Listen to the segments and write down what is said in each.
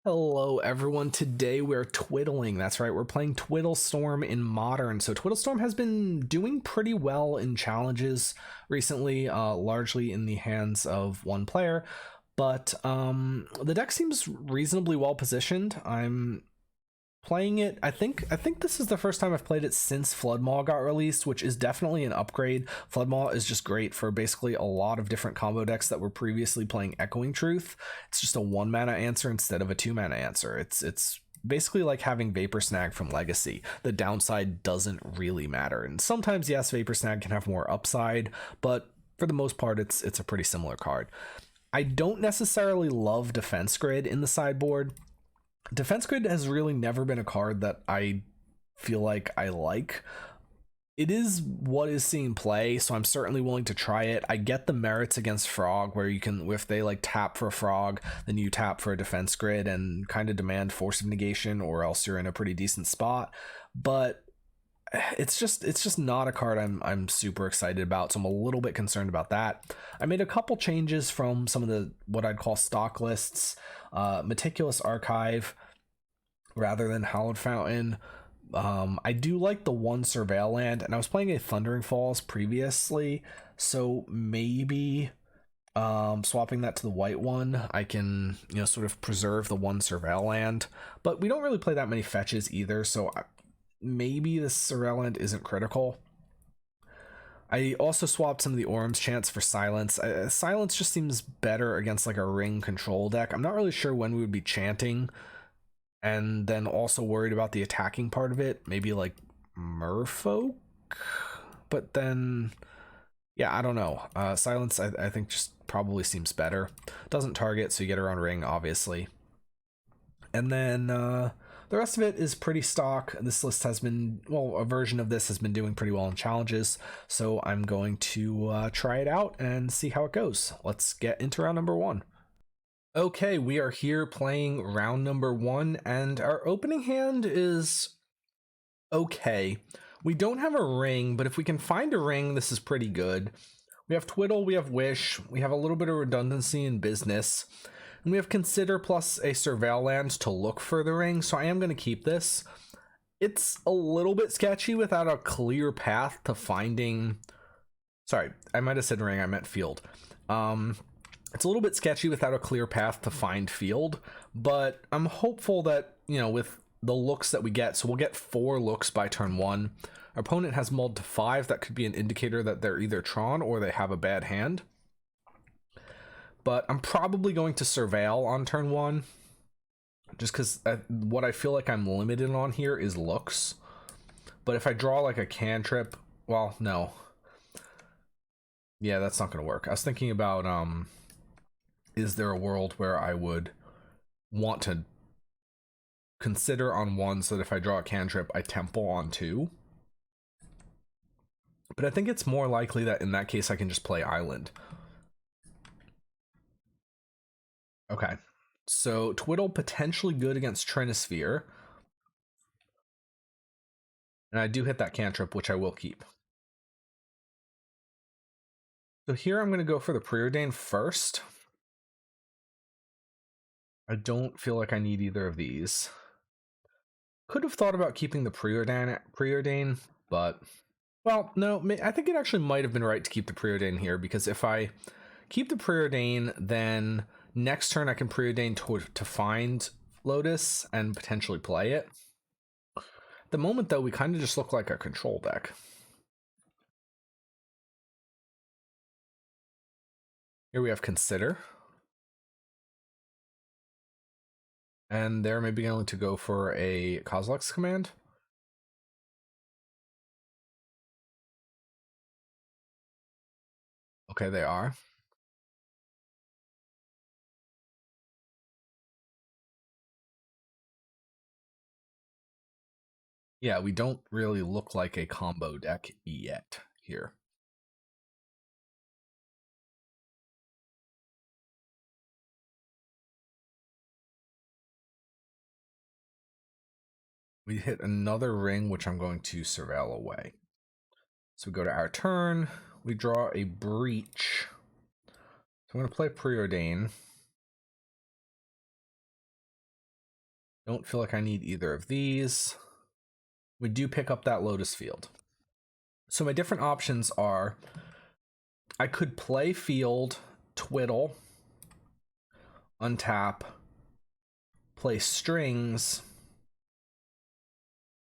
Hello everyone, today we're twiddling. That's right, we're playing Twiddle Storm in Modern. So Twiddle Storm has been doing pretty well in challenges recently, largely in the hands of one player, but the deck seems reasonably well positioned. I'm playing it. I think this is the first time I've played it since Flood Maw got released, which is definitely an upgrade. Flood Maw is just great for basically a lot of different combo decks that were previously playing Echoing Truth. It's just a 1-mana answer instead of a 2-mana answer. It's basically like having Vapor Snag from Legacy. The downside doesn't really matter, and sometimes yes, Vapor Snag can have more upside, but for the most part it's a pretty similar card. I don't necessarily love Defense Grid in the sideboard. Defense Grid has really never been a card that I feel like I like. It is what is seeing play, so I'm certainly willing to try it. I get the merits against Frog, where you can, if they like tap for a Frog, then you tap for a Defense Grid and kind of demand Force of Negation, or else you're in a pretty decent spot. But it's just not a card I'm super excited about, so I'm a little bit concerned about that. I made a couple changes from some of the what I'd call stock lists. Meticulous Archive rather than Hallowed Fountain. I do like the one Surveil land, and I was playing a Thundering Falls previously, so maybe swapping that to the white one, I can, sort of preserve the one Surveil land. But we don't really play that many fetches either, so maybe the Surveil land isn't critical. I also swapped some of the Orm's Chants for Silence. Silence just seems better against like a ring control deck. I'm not really sure when we would be chanting, and then also worried about the attacking part of it. Maybe like Merfolk, but then, yeah, I don't know. Silence, I think just probably seems better. Doesn't target, so you get around ring, obviously. And then the rest of it is pretty stock. This list has been, well, a version of this has been doing pretty well in challenges, so I'm going to try it out and see how it goes. Let's get into round number one. Okay, we are here playing round number one, and our opening hand is okay. We don't have a ring, but if we can find a ring, this is pretty good. We have Twiddle, we have Wish, we have a little bit of redundancy in Business, and we have Consider plus a Surveil land to look for the ring, so I am going to keep this. It's a little bit sketchy without a clear path to finding... Sorry, I might have said ring, I meant field. It's a little bit sketchy without a clear path to find field, but I'm hopeful that, with the looks that we get, so we'll get 4 looks by turn 1. Our opponent has mulled to 5. That could be an indicator that they're either Tron or they have a bad hand. But I'm probably going to Surveil on turn 1, just because what I feel like I'm limited on here is looks. But if I draw like a cantrip, well, no. Yeah, that's not going to work. I was thinking about, is there a world where I would want to consider on 1 so that if I draw a cantrip, I temple on 2? But I think it's more likely that in that case I can just play Island. Okay, so Twiddle potentially good against Trinisphere. And I do hit that cantrip, which I will keep. So here I'm going to go for the Preordain first. I don't feel like I need either of these. Could have thought about keeping the Preordain, but... Well, no, I think it actually might have been right to keep the Preordain here, because if I keep the Preordain, then next turn I can Preordain to find Lotus and potentially play it. At the moment, though, we kind of just look like a control deck. Here we have Consider. And they're maybe going to go for a Kozilek's Command. Okay, they are. Yeah, we don't really look like a combo deck yet here. We hit another ring, which I'm going to Surveil away. So we go to our turn. We draw a Breach. So I'm going to play Preordain. Don't feel like I need either of these. We do pick up that Lotus Field. So my different options are, I could play Field, Twiddle, untap, play Strings,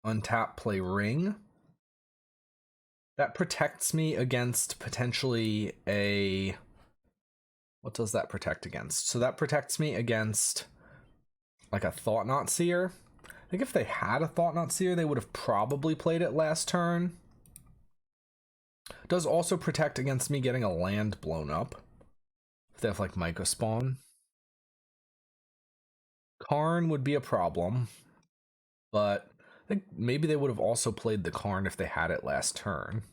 untap, play Ring. That protects me against potentially a... What does that protect against? So that protects me against like a Thought-Knot Seer. I think if they had a Thought-Knot Seer, they would have probably played it last turn. Does also protect against me getting a land blown up. If they have like Myco Spawn. Karn would be a problem. But I think maybe they would have also played the Karn if they had it last turn.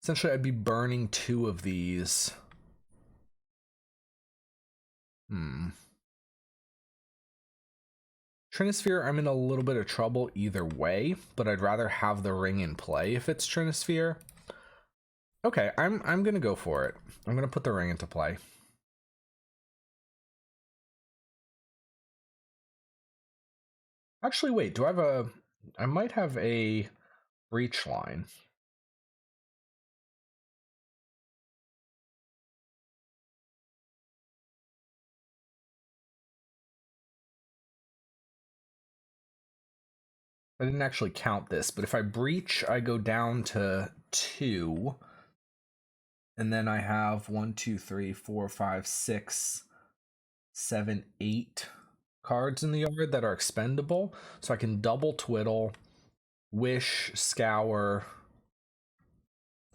Essentially, I'd be burning 2 of these. Trinisphere, I'm in a little bit of trouble either way, but I'd rather have the ring in play if it's Trinisphere. Okay, I'm gonna go for it. I'm gonna put the ring into play. Actually, wait, do I have a... I might have a breach line. I didn't actually count this, but if I breach, I go down to 2. And then I have 1, 2, 3, 4, 5, 6, 7, 8 cards in the yard that are expendable. So I can double Twiddle, Wish, Scour.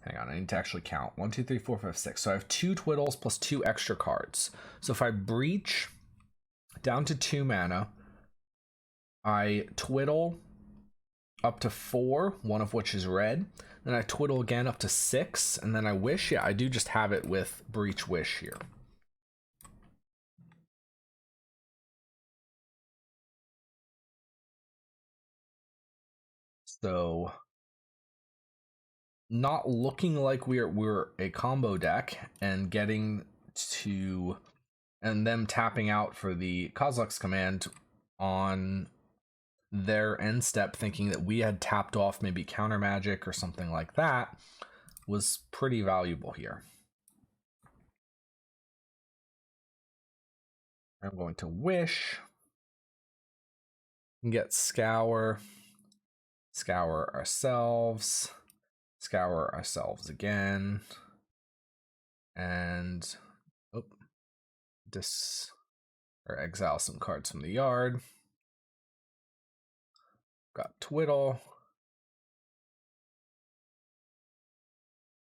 Hang on, I need to actually count. 1, 2, 3, 4, 5, 6. So I have 2 Twiddles plus 2 extra cards. So if I breach down to 2 mana, I Twiddle up to 4, one of which is red. Then I Twiddle again up to 6, and then I Wish. Yeah, I do just have it with Breach Wish here. So not looking like we're a combo deck, and getting to... and them tapping out for the Kozilek's command on their end step, thinking that we had tapped off maybe counter magic or something like that, was pretty valuable here. I'm going to Wish and get Scour, Scour ourselves, Scour ourselves again, and exile some cards from the yard. Got Twiddle.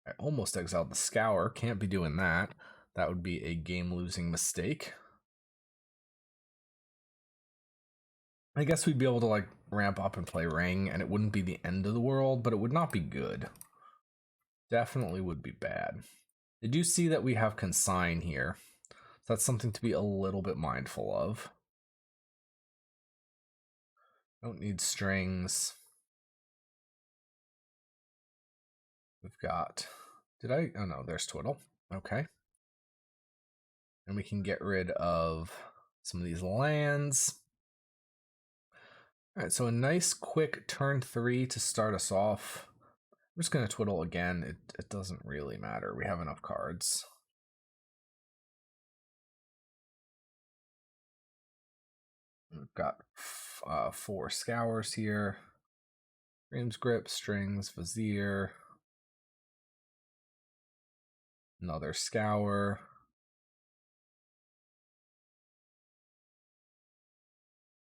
I almost exiled the Scour. Can't be doing that. That would be a game-losing mistake. I guess we'd be able to like ramp up and play Ring, and it wouldn't be the end of the world, but it would not be good. Definitely would be bad. Did you see that we have Consign here? So that's something to be a little bit mindful of. Don't need Strings. We've got... oh no, there's Twiddle. Okay. And we can get rid of some of these lands. All right, so a nice quick turn 3 to start us off. I'm just going to Twiddle again. It doesn't really matter. We have enough cards. We've got 4 Scours here. Dream's Grip, Strings, Vizier. Another Scour.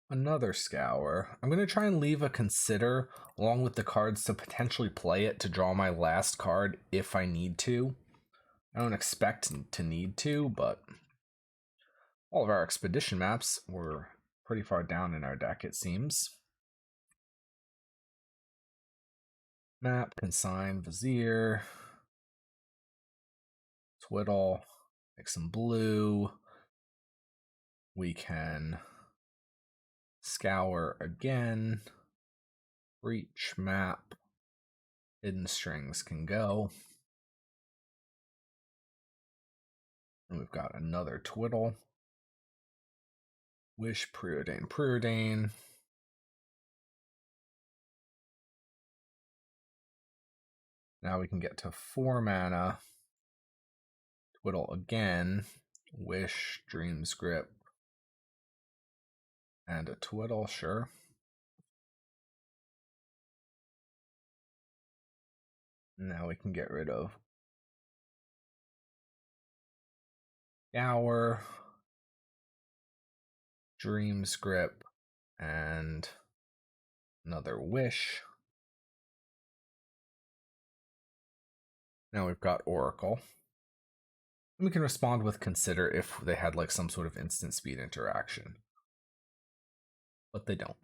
Another Scour. I'm going to try and leave a Consider along with the cards to potentially play it to draw my last card if I need to. I don't expect to need to, but all of our expedition maps were pretty far down in our deck, it seems. Map, Consign, Vizier, Twiddle, make some blue. We can Scour again. Breach, map. Hidden Strings can go. And we've got another Twiddle. Wish, Preordain. Now we can get to 4 mana. Twiddle again. Wish, Dream's Grip. And a Twiddle, sure. Now we can get rid of Gower, Dream's Grip, and another Wish. Now we've got Oracle. And we can respond with Consider if they had like some sort of instant speed interaction. But they don't.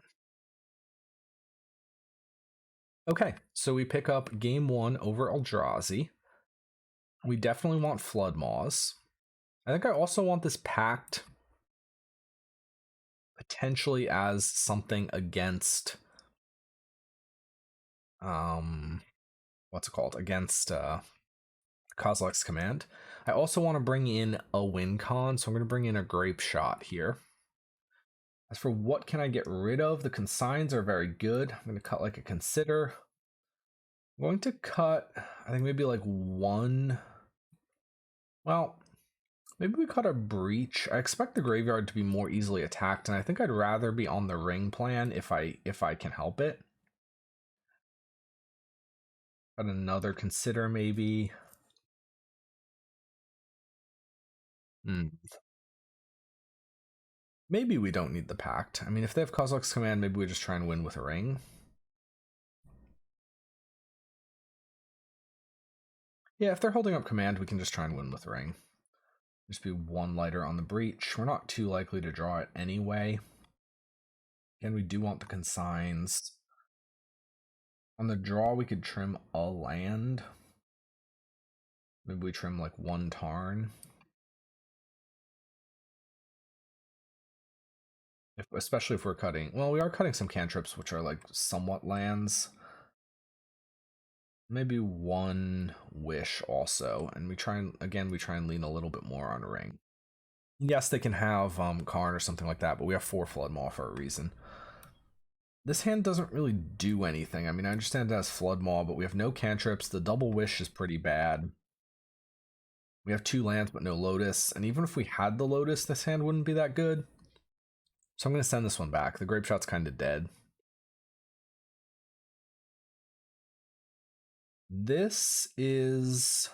Okay, so we pick up game 1 over Eldrazi. We definitely want Flood Maws. I think I also want this Pact potentially as something against what's it called? Against Kozilek's Command. I also want to bring in a win con, so I'm going to bring in a Grape Shot here. As for what can I get rid of, the consigns are very good. I'm going to cut like a Consider. I'm going to cut, I think maybe like one. Well, maybe we cut a Breach. I expect the graveyard to be more easily attacked, and I think I'd rather be on the ring plan if I can help it. Cut another Consider maybe. Maybe we don't need the Pact. I mean, if they have Kozilek's Command, maybe we just try and win with a ring. Yeah, if they're holding up Command, we can just try and win with a ring. Just be one lighter on the Breach. We're not too likely to draw it anyway. Again, we do want the consigns. On the draw, we could trim a land. Maybe we trim like one Tarn. Especially if we're cutting, well, we are cutting some cantrips, which are like somewhat lands. Maybe one Wish also, and we try and lean a little bit more on a ring. Yes, they can have Karn or something like that, but we have 4 Flood Maw for a reason. This hand doesn't really do anything. I mean, I understand it has Flood Maw, but we have no cantrips. The double Wish is pretty bad. We have 2 lands, but no Lotus, and even if we had the Lotus, this hand wouldn't be that good. So I'm going to send this one back. The Grape Shot's kind of dead. This is...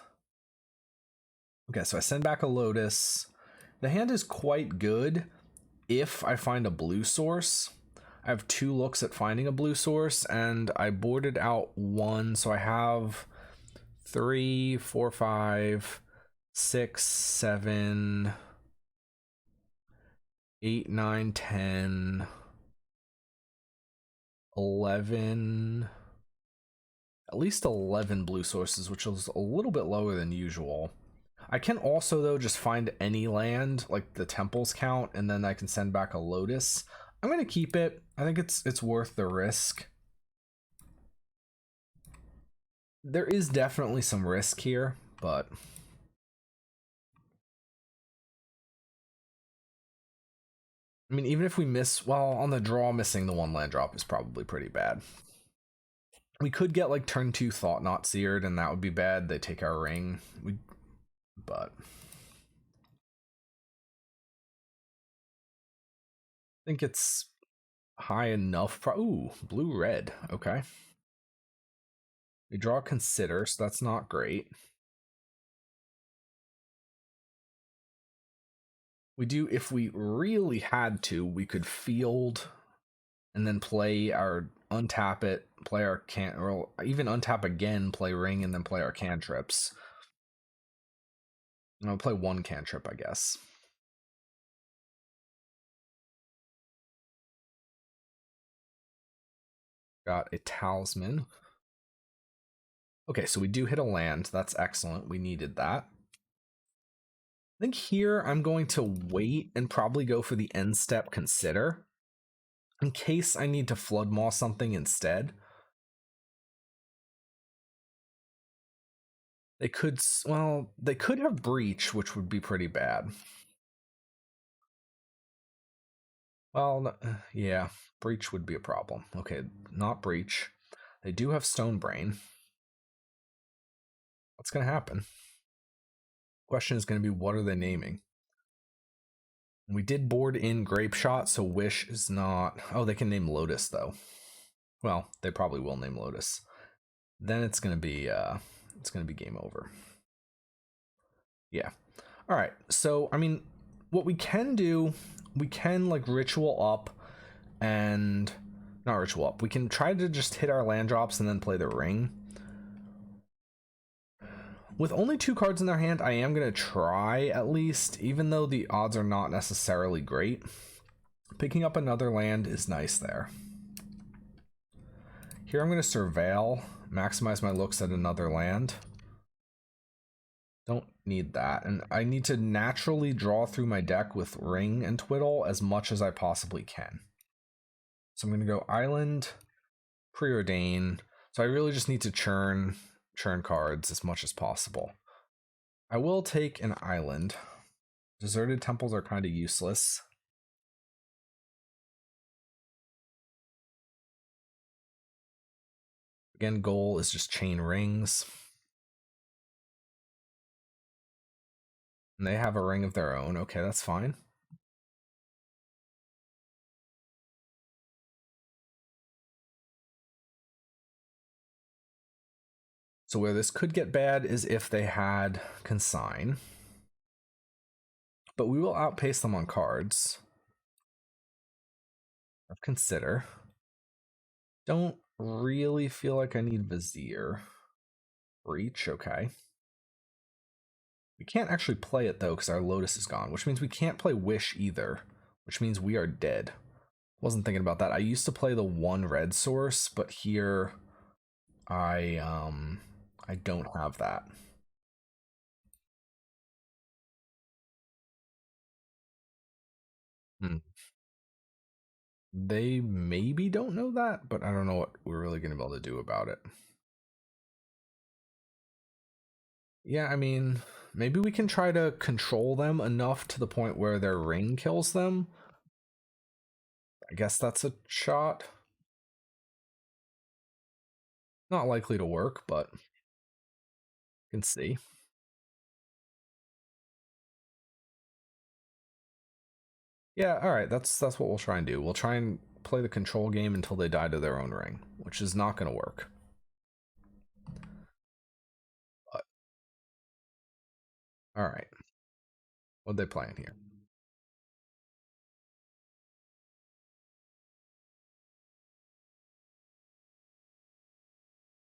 Okay, so I send back a Lotus. The hand is quite good if I find a blue source. I have 2 looks at finding a blue source, and I boarded out 1, so I have 3, 4, 5, 6, 7, 8, 9, 10, 11, at least 11 blue sources, which is a little bit lower than usual. I can also, though, just find any land, like the temples count, and then I can send back a Lotus. I'm going to keep it. I think it's worth the risk. There is definitely some risk here, but... I mean, even if we miss, well, on the draw, missing the 1 land drop is probably pretty bad. We could get like turn 2 Thought Knot Seared, and that would be bad. They take our ring. But I think it's high enough. Ooh, blue red. Okay. We draw Consider, so that's not great. We do, if we really had to, we could field and then play our untap it, play our or even untap again, play ring, and then play our cantrips. And I'll play 1 cantrip, I guess. Got a Talisman. Okay, so we do hit a land. That's excellent. We needed that. I think here I'm going to wait and probably go for the end step Consider, in case I need to Flood Maw something instead. They could, well, they could have Breach, which would be pretty bad. Well, yeah, Breach would be a problem. Okay, not Breach. They do have Stone Brain. What's going to happen? Question is going to be, what are they naming? We did board in Grape Shot, so Wish is not... Oh, they can name Lotus, though. Well, they probably will name Lotus. Then it's going to be game over. Yeah. All right. So, I mean, what we can do, we can like Ritual up and... Not Ritual up. We can try to just hit our land drops and then play the Ring. With only 2 cards in their hand, I am going to try at least, even though the odds are not necessarily great. Picking up another land is nice there. Here I'm going to Surveil, maximize my looks at another land. Don't need that. And I need to naturally draw through my deck with Ring and Twiddle as much as I possibly can. So I'm going to go Island, Preordain. So I really just need to churn cards as much as possible. I will take an Island. Deserted Temples are kind of useless. Again, goal is just chain rings. And they have a ring of their own. Okay, that's fine. So where this could get bad is if they had Consign. But we will outpace them on cards. Consider. Don't really feel like I need Vizier. Breach, okay. We can't actually play it though because our Lotus is gone, which means we can't play Wish either, which means we are dead. Wasn't thinking about that. I used to play the 1 red source, but here I don't have that. They maybe don't know that, but I don't know what we're really going to be able to do about it. Yeah, I mean, maybe we can try to control them enough to the point where their ring kills them. I guess that's a shot. Not likely to work, but you can see. Yeah, all right, that's what we'll try and do. We'll try and play the control game until they die to their own ring, which is not going to work. But, all right. What are they playing here?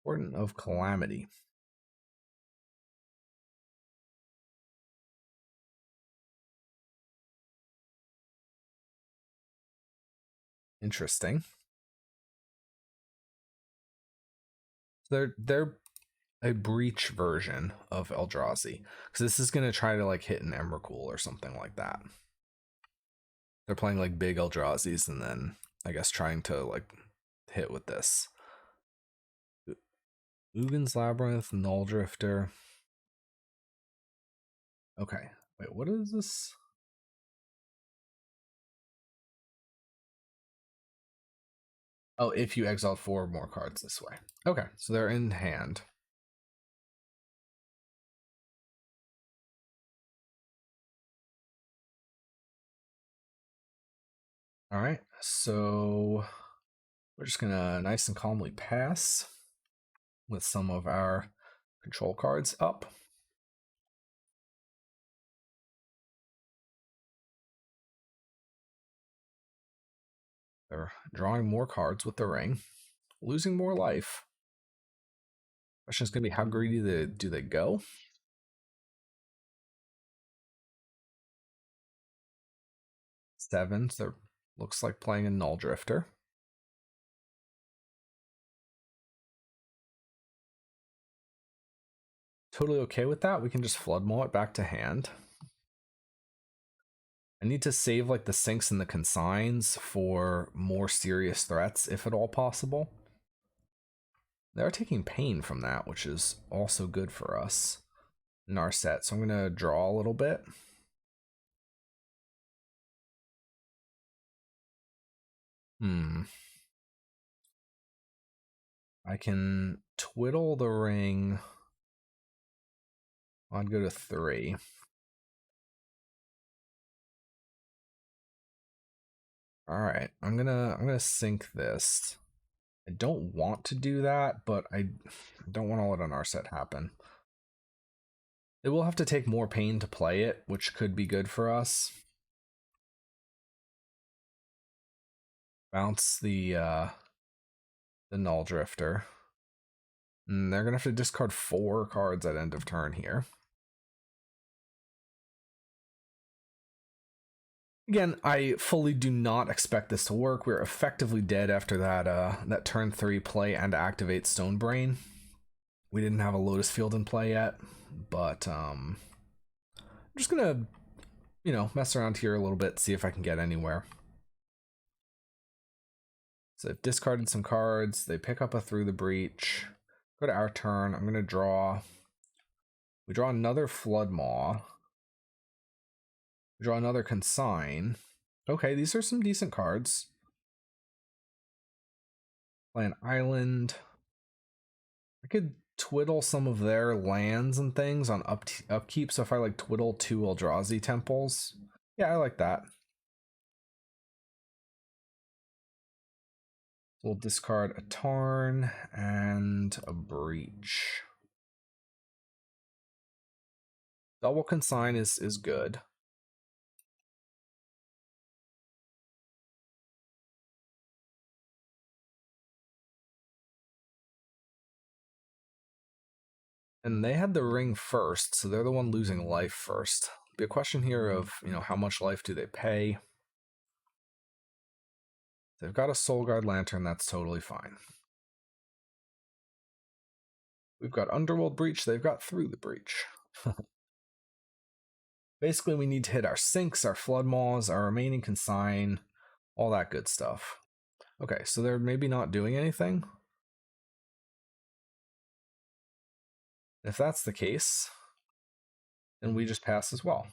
Warden of Calamity. Interesting. They're a breach version of Eldrazi, because this is going to try to like hit an Emrakul or something like that. They're playing like big Eldrazi's and then I guess trying to like hit with this. Ugin's Labyrinth, Null Drifter. Okay, wait, what is this? Oh, if you exile 4 more cards this way. Okay, so they're in hand. All right, so we're just gonna nice and calmly pass with some of our control cards up. They're drawing more cards with the ring, losing more life. Question is going to be, how greedy do they go? Sevens. They're looks like playing a Null Drifter. Totally okay with that. We can just Flood Maw it back to hand. I need to save like the sinks and the consigns for more serious threats, if at all possible. They are taking pain from that, which is also good for us in our set. So I'm going to draw a little bit. I can twiddle the ring. I'd go to 3. All right, I'm gonna sink this. I don't want to do that, but I don't want to let an Narset happen. It will have to take more pain to play it, which could be good for us. Bounce the Null Drifter. And they're gonna have to discard 4 cards at end of turn here. Again, I fully do not expect this to work. We're effectively dead after that turn 3 play and activate Stonebrain. We didn't have a Lotus Field in play yet, but I'm just gonna, mess around here a little bit, see if I can get anywhere. So I've discarded some cards. They pick up a Through the Breach. Go to our turn. I'm gonna draw. We draw another Flood Maw. We draw another Consign. Okay, these are some decent cards. Play an island. I could twiddle some of their lands and things on upkeep. So if I like twiddle 2 Eldrazi temples, yeah, I like that. We'll discard a Tarn and a Breach. Double Consign is good. And they had the ring first, so they're the one losing life first. Be a question here of, how much life do they pay? They've got a Soul Guard Lantern, that's totally fine. We've got Underworld Breach, they've got Through the Breach. Basically, we need to hit our sinks, our Flood Maws, our remaining Consign, all that good stuff. Okay, so they're maybe not doing anything. If that's the case, then we just pass as well.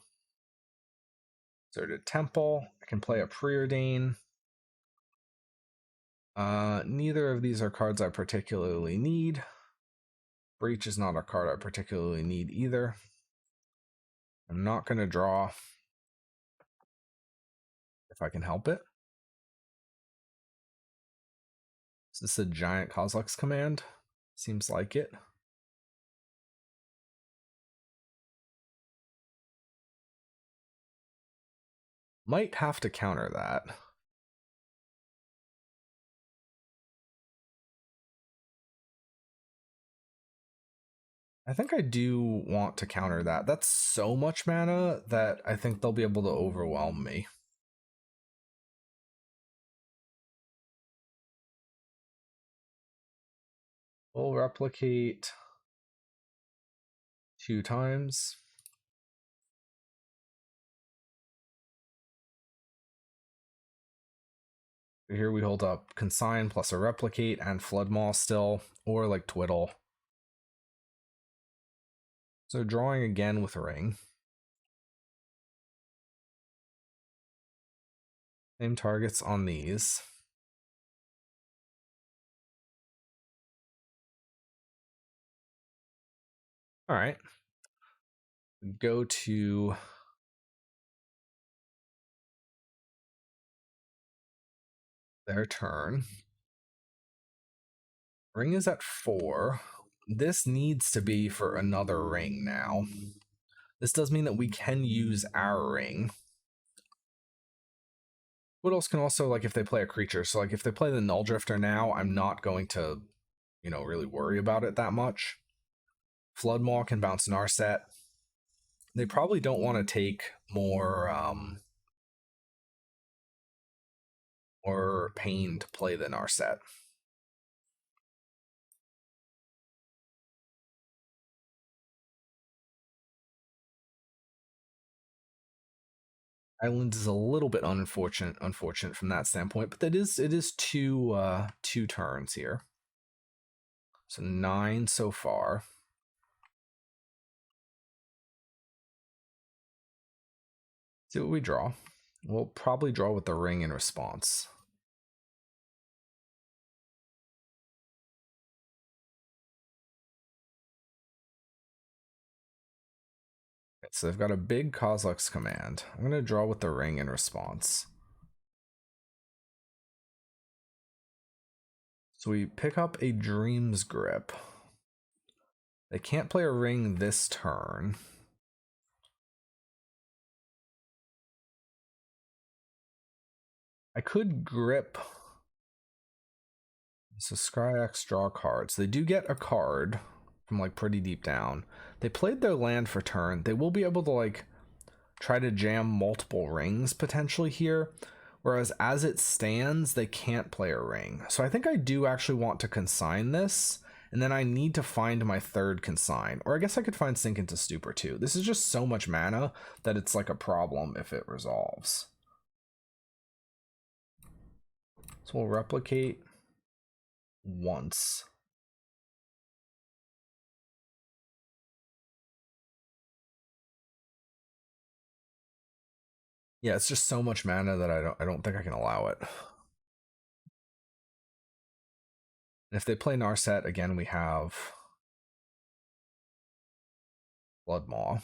Deserted Temple, I can play a Preordain. Neither of these are cards I particularly need. Breach is not a card I particularly need either. I'm not going to draw if I can help it. Is this a giant Kozilek's command? Seems like it. Might have to counter that. I think I do want to counter that. That's so much mana that I think they'll be able to overwhelm me. We'll replicate 2 times. Here we hold up Consign plus a Replicate and Flood Maw still, or like Twiddle. So drawing again with Ring. Same targets on these. All right. Go to their turn. Ring is at 4. This needs to be for another ring now. This does mean that we can use our ring. What else can also, like, if they play a creature, so like if they play the Null Drifter now, I'm not going to, really worry about it that much. Flood Maw can bounce Narset. They probably don't want to take more pain to play the Narset. Island is a little bit unfortunate from that standpoint, but it is two turns here. So 9 so far. See what we draw. We'll probably draw with the ring in response. So they've got a big Kozilek's Command. I'm going to draw with the ring in response. So we pick up a Dream's Grip. They can't play a ring this turn. I could grip. So Scryax, draw cards. They do get a card from like pretty deep down. They played their land for turn. They will be able to like try to jam multiple rings potentially here. Whereas as it stands, they can't play a ring. So I think I do actually want to consign this. And then I need to find my third consign. Or I guess I could find Sink into Stupor too. This is just so much mana that it's like a problem if it resolves. So we'll replicate once. Yeah, it's just so much mana that I don't think I can allow it. And if they play Narset, again, we have Flood Maw.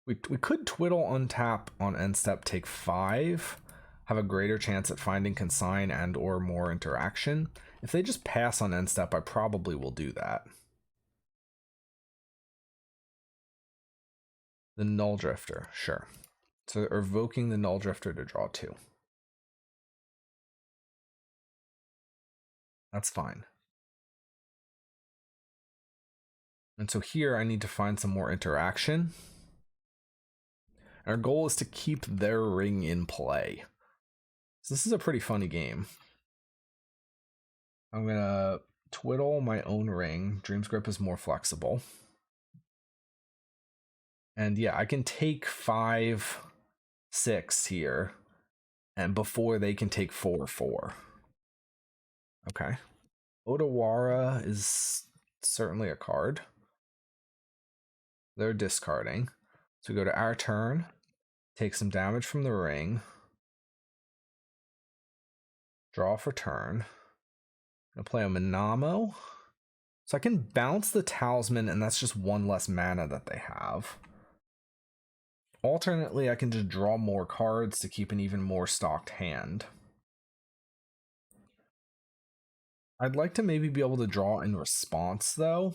We could Twiddle untap on end step, take 5, have a greater chance at finding consign and or more interaction. If they just pass on end step, I probably will do that. The Null Drifter, sure. So evoking the Null Drifter to draw 2. That's fine. And so here I need to find some more interaction. Our goal is to keep their ring in play. So this is a pretty funny game. I'm gonna twiddle my own ring. Dream's Grip is more flexible. And yeah, I can take 5, 6 here, and before they can take 4, 4. Okay. Otawara is certainly a card. They're discarding. So we go to our turn, take some damage from the ring, draw for turn. I'm gonna play a Minamo. So I can bounce the Talisman, and that's just 1 less mana that they have. Alternately, I can just draw more cards to keep an even more stocked hand. I'd like to maybe be able to draw in response, though.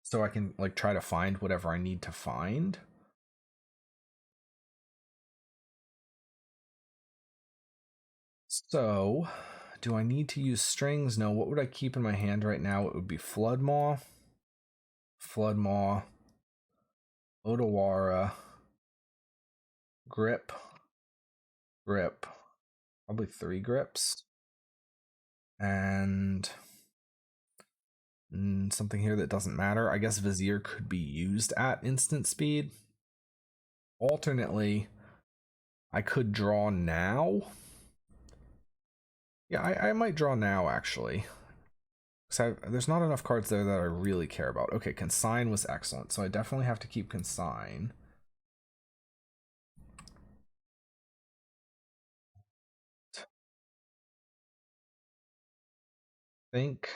So I can like try to find whatever I need to find. So, do I need to use strings? No. What would I keep in my hand right now? It would be Flood Maw, Otawara, Grip, probably 3 grips, and something here that doesn't matter. I guess Vizier could be used at instant speed. Alternately, I could draw now. Yeah, I might draw now, actually. So there's not enough cards there that I really care about. Okay, Consign was excellent, so I definitely have to keep Consign. I think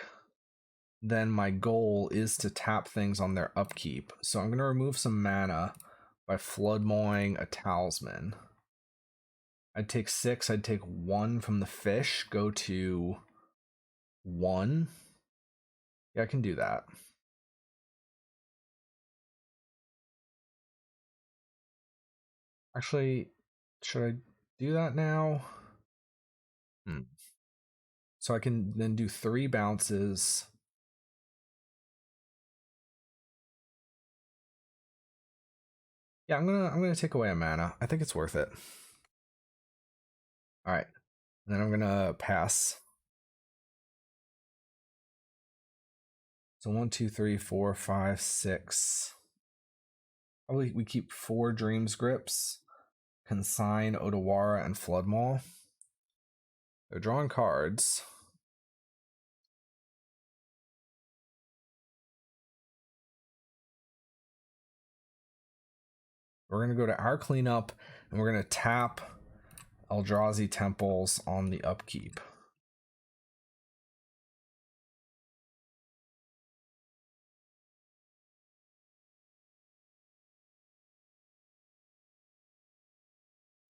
then my goal is to tap things on their upkeep. So I'm going to remove some mana by Flood Mawing a Talisman. I'd take 6, I'd take 1 from the fish, go to 1. Yeah, I can do that. Actually, should I do that now? So I can then do 3 bounces. Yeah, I'm gonna take away a mana. I think it's worth it. All right, and then I'm gonna pass. So 1, 2, 3, 4, 5, 6. Probably we keep 4 Dreams Grips, Consign, Otawara, and Flood Maw. They're drawing cards. We're gonna go to our cleanup, and we're gonna tap Eldrazi Temples on the upkeep.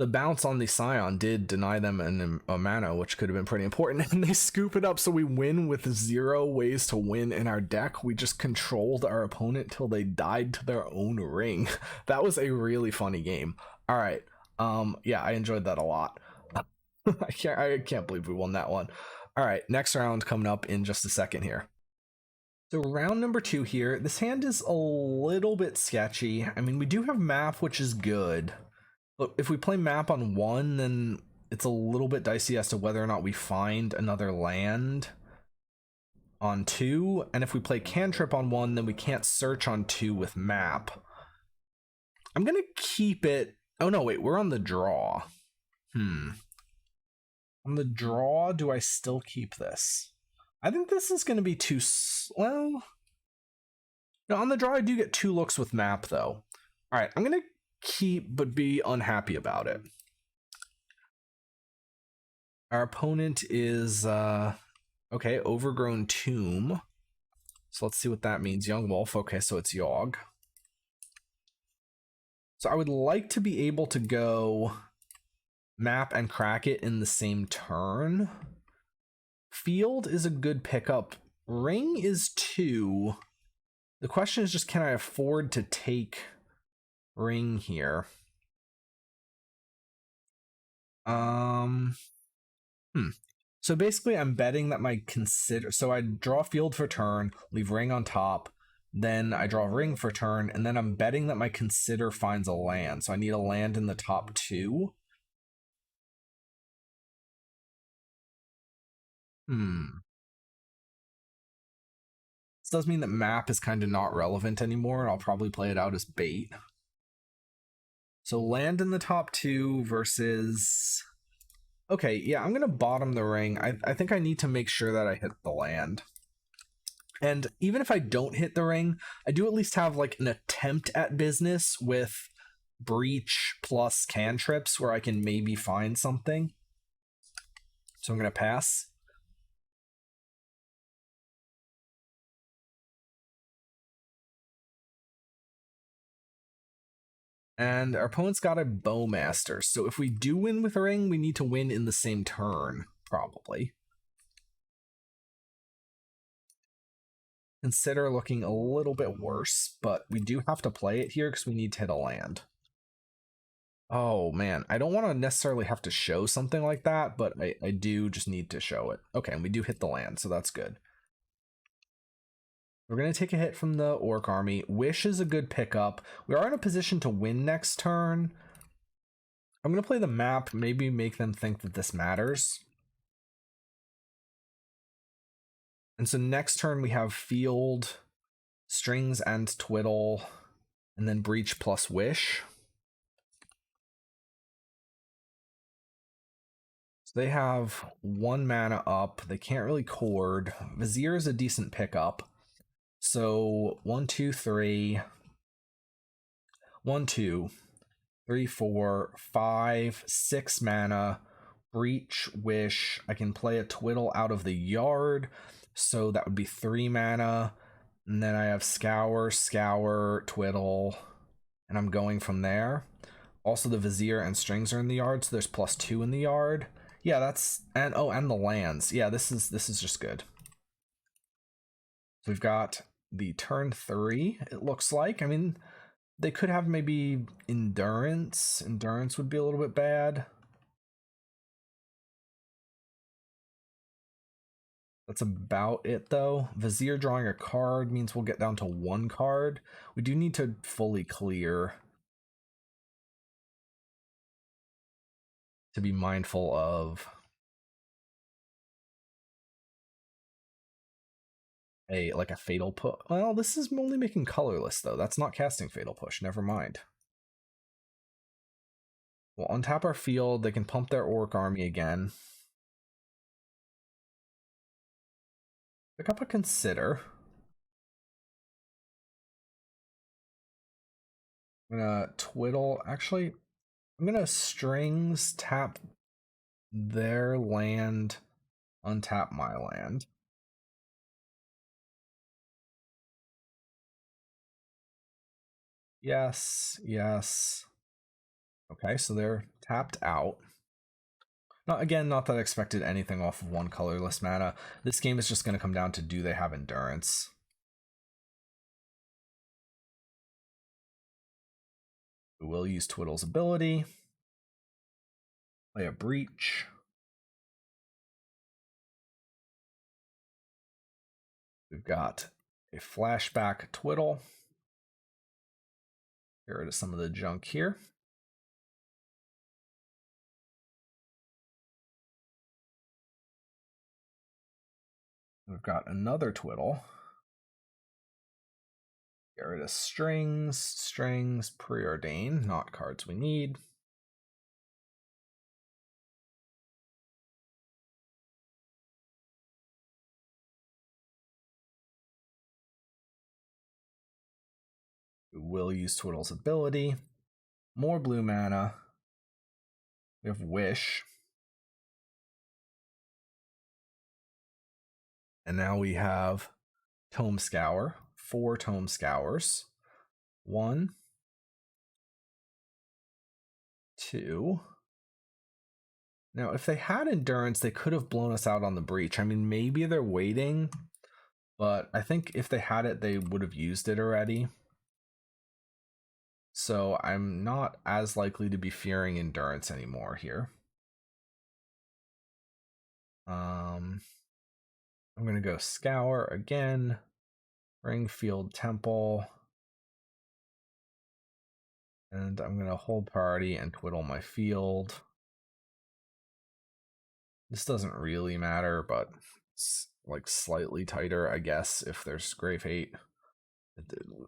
The bounce on the Scion did deny them a mana, which could have been pretty important, and they scoop it up, so we win with 0 ways to win in our deck. We just controlled our opponent till they died to their own ring. That was a really funny game. All right, yeah, I enjoyed that a lot. I can't believe we won that one. All right, next round coming up in just a second here. So round number 2 here. This hand is a little bit sketchy. I mean, we do have map, which is good. But if we play map on 1, then it's a little bit dicey as to whether or not we find another land on 2. And if we play cantrip on 1, then we can't search on 2 with map. I'm going to keep it. Oh, no, wait, we're on the draw. On the draw, do I still keep this? I think this is going to be too... Well... No, on the draw, I do get 2 looks with map, though. All right, I'm going to keep but be unhappy about it. Our opponent is okay, Overgrown Tomb. So let's see what that means. Yawgmoth. Okay, so it's Yawg. So I would like to be able to go map and crack it in the same turn. Field is a good pickup. Ring is 2. The question is just, can I afford to take ring here? So basically I'm betting that my so I draw field for turn, leave ring on top, then I draw ring for turn, and then I'm betting that my consider finds a land. So I need a land in the top 2. This does mean that map is kind of not relevant anymore, and I'll probably play it out as bait. So land in the top 2 versus... Okay, yeah, I'm going to bottom the ring. I think I need to make sure that I hit the land. And even if I don't hit the ring, I do at least have like an attempt at business with breach plus cantrips where I can maybe find something. So I'm going to pass. And our opponent's got a Bowmaster. So if we do win with a ring, we need to win in the same turn, probably. Consider looking a little bit worse, but we do have to play it here because we need to hit a land. Oh man, I don't want to necessarily have to show something like that, but I do just need to show it. Okay, and we do hit the land, so that's good. We're going to take a hit from the Orc Army. Wish is a good pickup. We are in a position to win next turn. I'm going to play the map, maybe make them think that this matters. And so next turn we have Field, Strings, and Twiddle, and then Breach plus Wish. So they have 1 mana up. They can't really cord. Vizier is a decent pickup. So 1, 2, 3. 1, 2, 3, 4, 5, 6 mana. Breach, Wish. I can play a Twiddle out of the yard. So that would be 3 mana. And then I have Scour, Scour, Twiddle. And I'm going from there. Also the Vizier and Strings are in the yard, so there's +2 in the yard. Yeah, that's... And oh, and the lands. Yeah, this is just good. So we've got the turn 3, it looks like. I mean, they could have maybe Endurance. Endurance would be a little bit bad. That's about it, though. Vizier drawing a card means we'll get down to 1 card. We do need to fully clear to be mindful of like a Fatal Push. Well, this is only making colorless, though. That's not casting Fatal Push. Never mind. We'll untap our field. They can pump their Orc Army again. Pick up a Consider. I'm gonna Twiddle. Actually, I'm gonna Strings, tap their land, untap my land. Yes, yes. Okay, so they're tapped out. Again, not that I expected anything off of one colorless mana. This game is just going to come down to, do they have endurance? We will use Twiddle's ability. Play a Breach. We've got a flashback Twiddle. Get rid of some of the junk here. We've got another Twiddle. Get rid of strings, preordain, not cards we need. We will use Twiddle's ability. More blue mana. We have Wish. And now we have Tome Scour. 4 Tome Scours. 1, 2. Now, if they had endurance, they could have blown us out on the Breach. I mean, maybe they're waiting, but I think if they had it, they would have used it already. So I'm not as likely to be fearing endurance anymore here. I'm going to go Scour again. Ring Field Temple. And I'm going to hold priority and twiddle my field. This doesn't really matter, but it's like slightly tighter, I guess, if there's Grave Hate.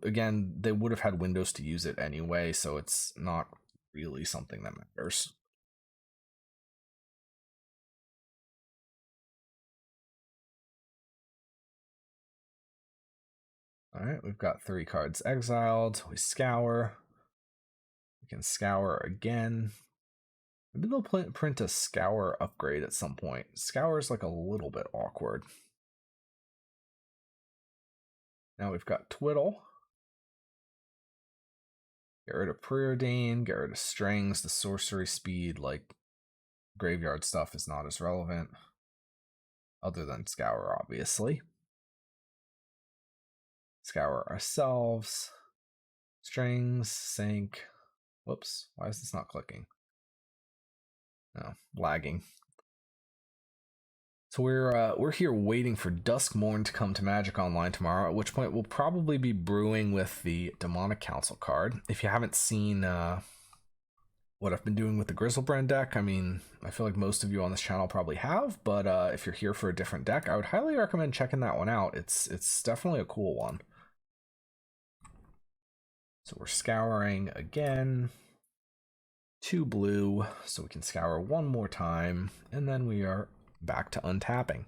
Again, they would have had windows to use it anyway, so it's not really something that matters. All right, we've got 3 cards exiled. We Scour. We can Scour again. Maybe they'll print a Scour upgrade at some point. Scour is like a little bit awkward. Now we've got Twiddle. Get rid of Preordain, get rid of strings, the sorcery speed, like graveyard stuff is not as relevant. Other than Scour, obviously. Scour ourselves. Strings, sync. Whoops, why is this not clicking? No, lagging. So we're here waiting for Duskmourn to come to Magic Online tomorrow, at which point we'll probably be brewing with the Demonic Council card. If you haven't seen what I've been doing with the Grizzlebrand deck, I mean, I feel like most of you on this channel probably have, but if you're here for a different deck, I would highly recommend checking that one out. It's definitely a cool one. So we're Scouring again. 2 blue, so we can Scour one more time, and then we are back to untapping.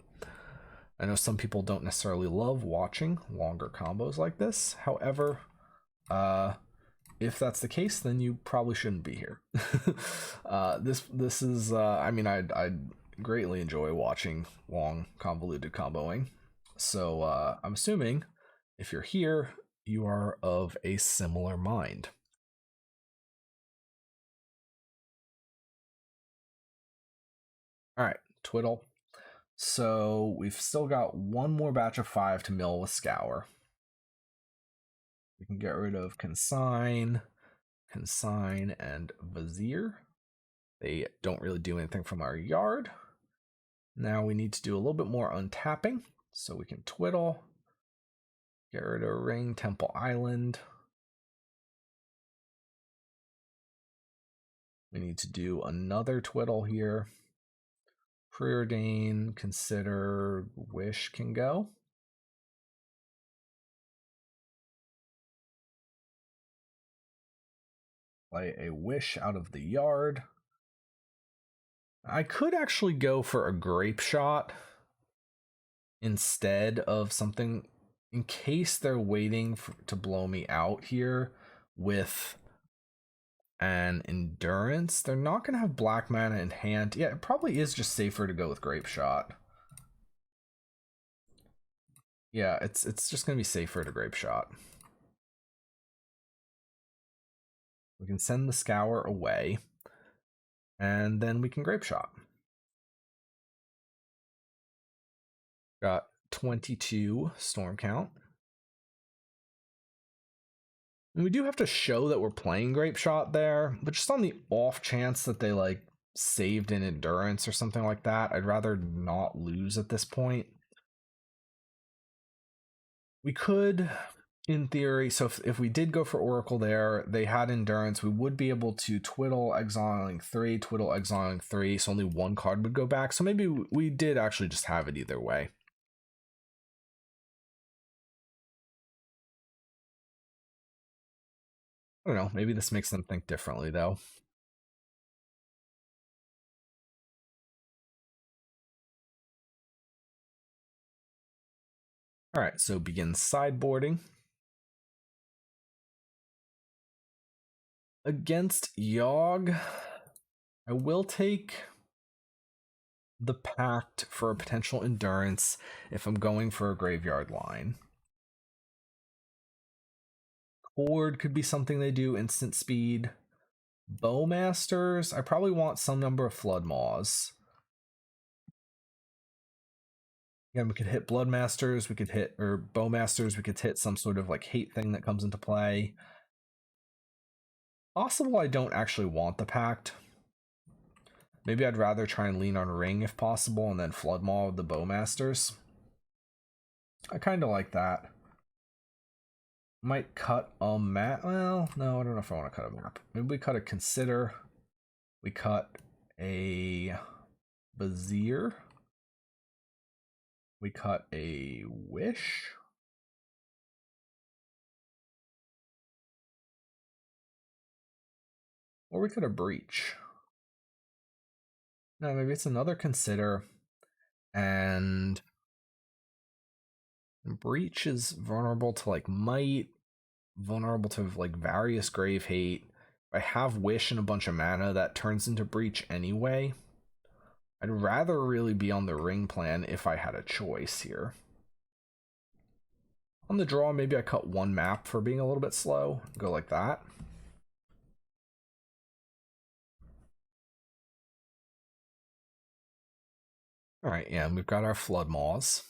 I know some people don't necessarily love watching longer combos like this. However, if that's the case, then you probably shouldn't be here. This is I mean, I greatly enjoy watching long convoluted comboing. So I'm assuming if you're here, you are of a similar mind. All right, Twiddle. So we've still got one more batch of 5 to mill with Scour. We can get rid of Consign, and Vizier. They don't really do anything from our yard. Now we need to do a little bit more untapping. So we can Twiddle, get rid of Ring, Temple Island. We need to do another Twiddle here. Preordain, consider, Wish can go. Play a Wish out of the yard. I could actually go for a Grape Shot instead of something, in case they're waiting to blow me out here with an Endurance. They're not going to have black mana in hand. Yeah, it probably is just safer to go with Grape Shot. Yeah, it's just going to be safer to Grape Shot. We can send the Scour away, and then we can Grape Shot. Got 22 storm count. And we do have to show that we're playing Grape Shot there, but just on the off chance that they like saved an endurance or something like that, I'd rather not lose at this point. We could, in theory, so if we did go for Oracle there, they had endurance, we would be able to Twiddle exiling 3, Twiddle exiling 3, so only one card would go back. So maybe we did actually just have it either way. I don't know, maybe this makes them think differently though. All right, so begin sideboarding. Against Yawg, I will take the Pact for a potential endurance if I'm going for a graveyard line. Horde could be something they do, instant speed. Bowmasters, I probably want some number of Flood Maws. Again, we could hit Bloodmasters, we could hit, or Bowmasters, we could hit some sort of like hate thing that comes into play. Possible I don't actually want the Pact. Maybe I'd rather try and lean on Ring if possible, and then Flood Maw with the Bowmasters. I kind of like that. Might cut a map. Well, no, I don't know if I want to cut a map. Maybe we cut a Consider. We cut a Vizier. We cut a Wish. Or we cut a Breach. No, maybe it's another Consider. And Breach is vulnerable to like Might, vulnerable to like various Grave Hate. If I have Wish and a bunch of mana, that turns into Breach anyway. I'd rather really be on the Ring plan if I had a choice here. On the draw, maybe I cut one map for being a little bit slow. Go like that. All right, yeah, we've got our Flood Maws.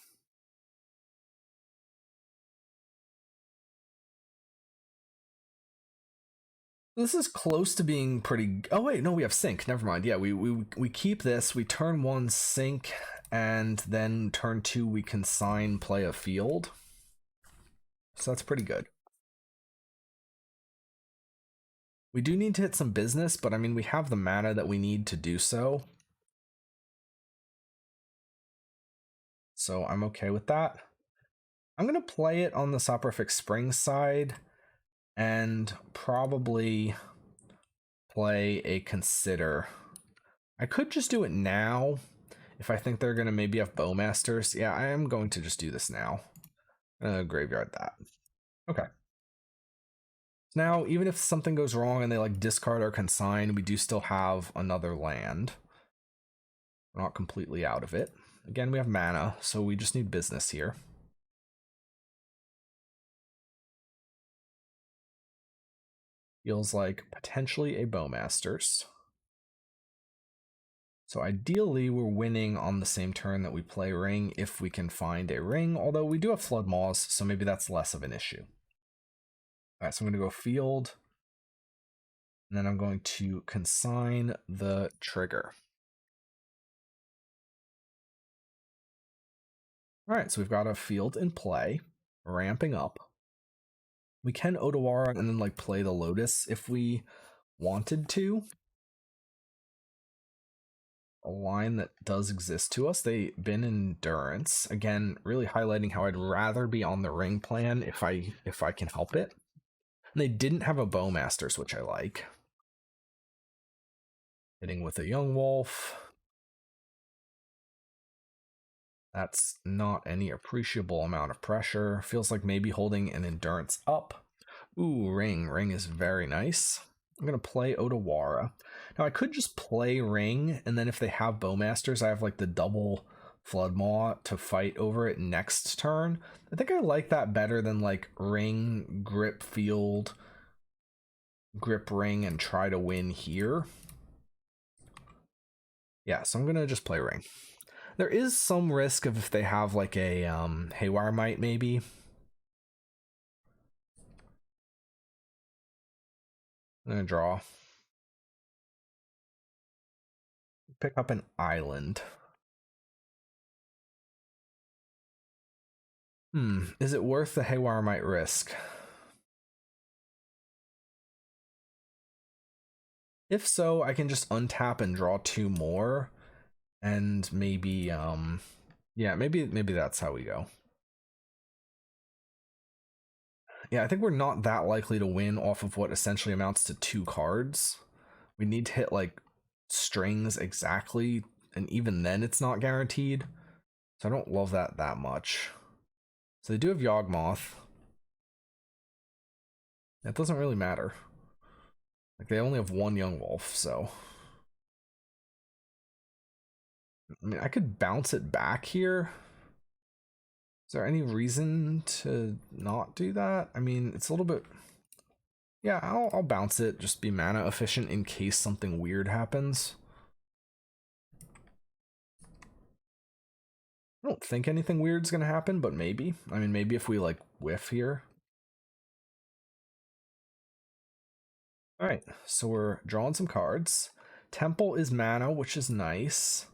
This is close to being pretty. Oh wait, no, we have Sync. Never mind. Yeah, we keep this. We turn 1 Sync, and then turn 2 we consign play a field. So that's pretty good. We do need to hit some business, but I mean we have the mana that we need to do so. So I'm okay with that. I'm gonna play it on the Soporific Spring side, and probably play a Consider. I could just do it now if I think they're going to maybe have Bowmasters. Yeah, I am going to just do this now. Graveyard that. Okay. Now, even if something goes wrong and they like discard or consign, we do still have another land. We're not completely out of it. Again, we have mana, so we just need business here. Feels like potentially a Bowmasters. So ideally, we're winning on the same turn that we play Ring if we can find a Ring, although we do have Flood Maws, so maybe that's less of an issue. All right, so I'm going to go Field, and then I'm going to consign the trigger. All right, so we've got a Field in play, ramping up. We can Otawara and then like play the Lotus if we wanted to. A line that does exist to us. They bin endurance. Again, really highlighting how I'd rather be on the Ring plan if I can help it. And they didn't have a Bowmasters, which I like. Hitting with a Young Wolf. That's not any appreciable amount of pressure. Feels like maybe holding an endurance up. Ooh, Ring. Ring is very nice. I'm going to play Otawara. Now, I could just play Ring, and then if they have Bowmasters, I have like the double Flood Maw to fight over it next turn. I think I like that better than like Ring, Grip Field, grip ring and try to win here. Yeah, so I'm gonna just play ring. There is some risk of if they have like a Haywire Might maybe. I'm gonna draw. Pick up an island. Is it worth the Haywire Might risk? If so, I can just untap and draw 2 more, and maybe yeah, maybe that's how we go. Yeah, I think we're not that likely to win off of what essentially amounts to 2 cards. We need to hit like strings exactly, and even then it's not guaranteed. So I don't love that much. So they do have Yawgmoth. That doesn't really matter. Like they only have 1 young wolf, so I mean I could bounce it back here. Is there any reason to not do that? I mean, it's a little bit... Yeah, I'll bounce it, just be mana efficient in case something weird happens. I don't think anything weird's gonna happen, but maybe. I mean, maybe if we like whiff here. Alright, so we're drawing some cards. Temple is mana, which is nice.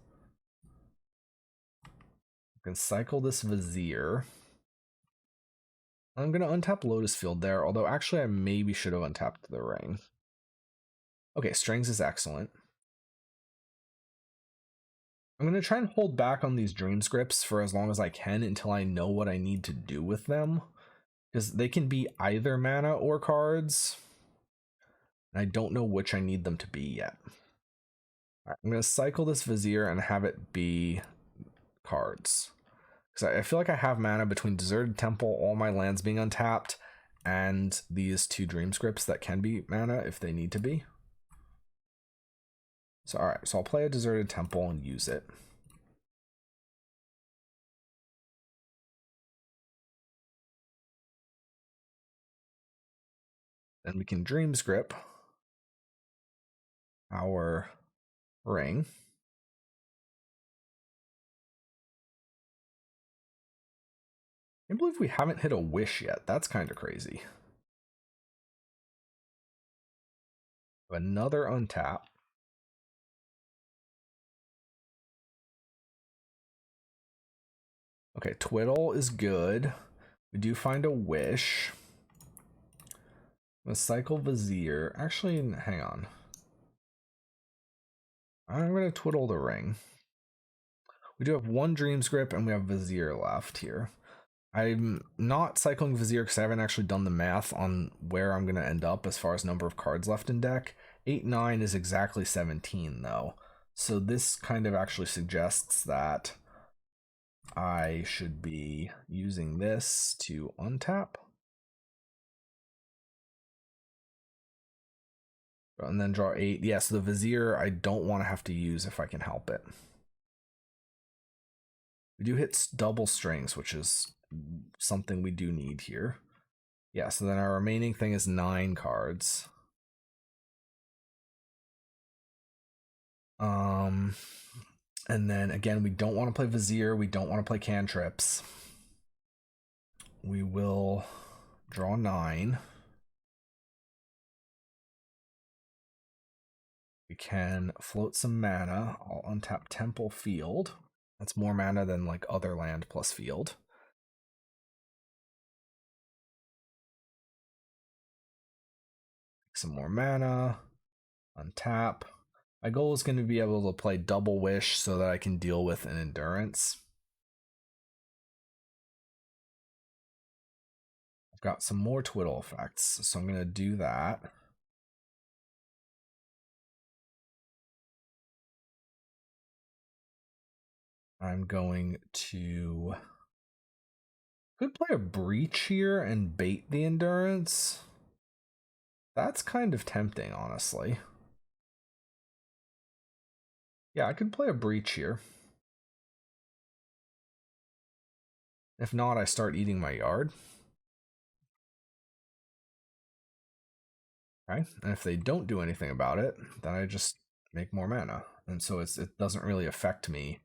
We can cycle this Vizier. I'm gonna untap Lotus Field there, although actually I maybe should have untapped the ring. Okay, strings is excellent. I'm gonna try and hold back on these dream scripts for as long as I can until I know what I need to do with them. Because they can be either mana or cards. And I don't know which I need them to be yet. Right, I'm gonna cycle this Vizier and have it be cards. Because I feel like I have mana between Deserted Temple, all my lands being untapped, and these 2 dream scripts that can be mana if they need to be. So alright, so I'll play a Deserted Temple and use it. Then we can Dream Script our ring. I can't believe we haven't hit a wish yet. That's kind of crazy. Another untap. Okay, Twiddle is good. We do find a wish. I'm gonna cycle Vizier. Actually, hang on. I'm gonna Twiddle the ring. We do have 1 Dream Script and we have Vizier left here. I'm not cycling Vizier because I haven't actually done the math on where I'm gonna end up as far as number of cards left in deck. 8, 9 is exactly 17 though. So this kind of actually suggests that I should be using this to untap. And then draw 8. Yeah, so the Vizier I don't want to have to use if I can help it. We do hit double strings, which is something we do need here. Yeah, so then our remaining thing is 9 cards. And then again, we don't want to play Vizier, we don't want to play cantrips. We will draw 9. We can float some mana. I'll untap Temple Field. That's more mana than like other land plus field. Some more mana. Untap. My goal is going to be able to play double wish so that I can deal with an endurance. I've got some more Twiddle effects, so I'm going to do that. I'm going to... Could play a Breach here and bait the endurance. That's kind of tempting, honestly. Yeah, I could play a Breach here. If not, I start eating my yard. Okay, and if they don't do anything about it, then I just make more mana. And so it doesn't really affect me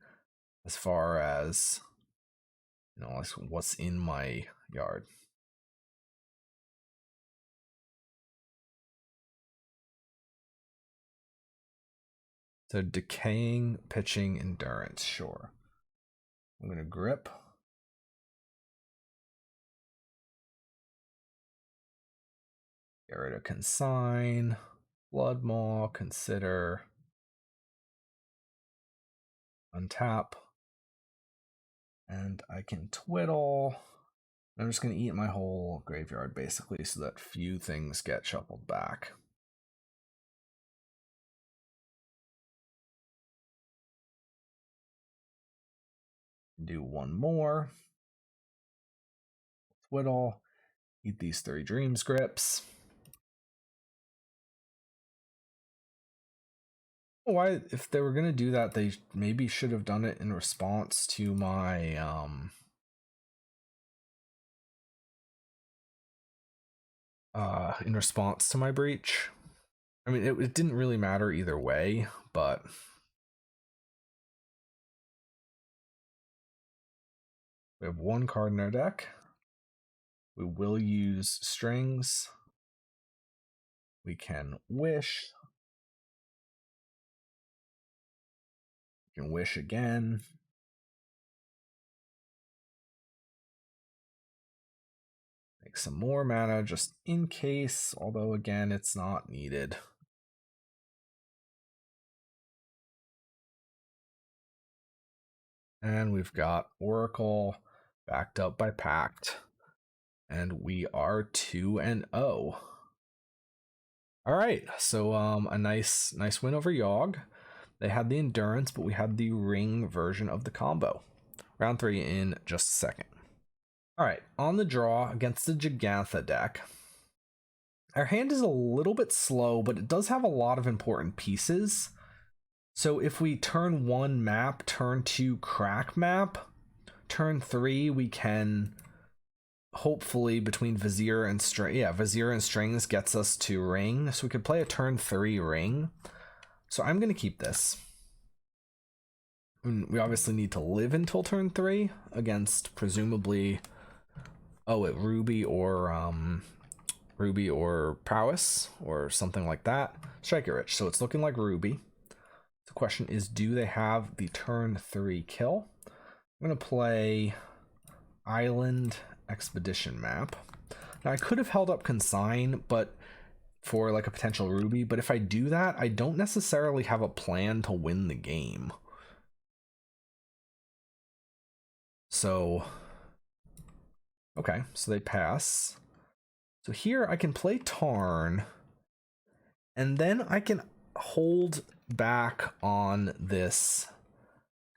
as far as, you know, like what's in my yard. So decaying, pitching, endurance, sure. I'm gonna grip. Get rid of consign, Flood Maw, consider, untap, and I can twiddle. I'm just gonna eat my whole graveyard basically so that few things get shuffled back. Do one more. Twiddle, eat these 3 dream scripts. Why, if they were gonna do that, they maybe should have done it in response to my breach. I mean, it didn't really matter either way, but we have 1 card in our deck. We will use strings. We can wish. We can wish again. Make some more mana just in case, although again, it's not needed. And we've got Oracle backed up by Pact. And we are 2-0. All right, so a nice win over Yawg. They had the endurance, but we had the ring version of the combo. Round 3 in just a second. All right, on the draw against the Gigantha deck. Our hand is a little bit slow, but it does have a lot of important pieces. So if we turn 1 map, turn 2 crack map, turn 3 we can hopefully between Vizier and Vizier and Strings gets us to ring. So we could play a turn 3 ring. So I'm going to keep this. We obviously need to live until turn 3 against presumably Ruby or Prowess or something like that. Strike it rich. So it's looking like Ruby. The question is, do they have the turn 3 kill? I'm going to play Island Expedition map. Now I could have held up Consign, but for like a potential Ruby, but if I do that, I don't necessarily have a plan to win the game. So, okay, so they pass. So here I can play Tarn, and then I can hold back on this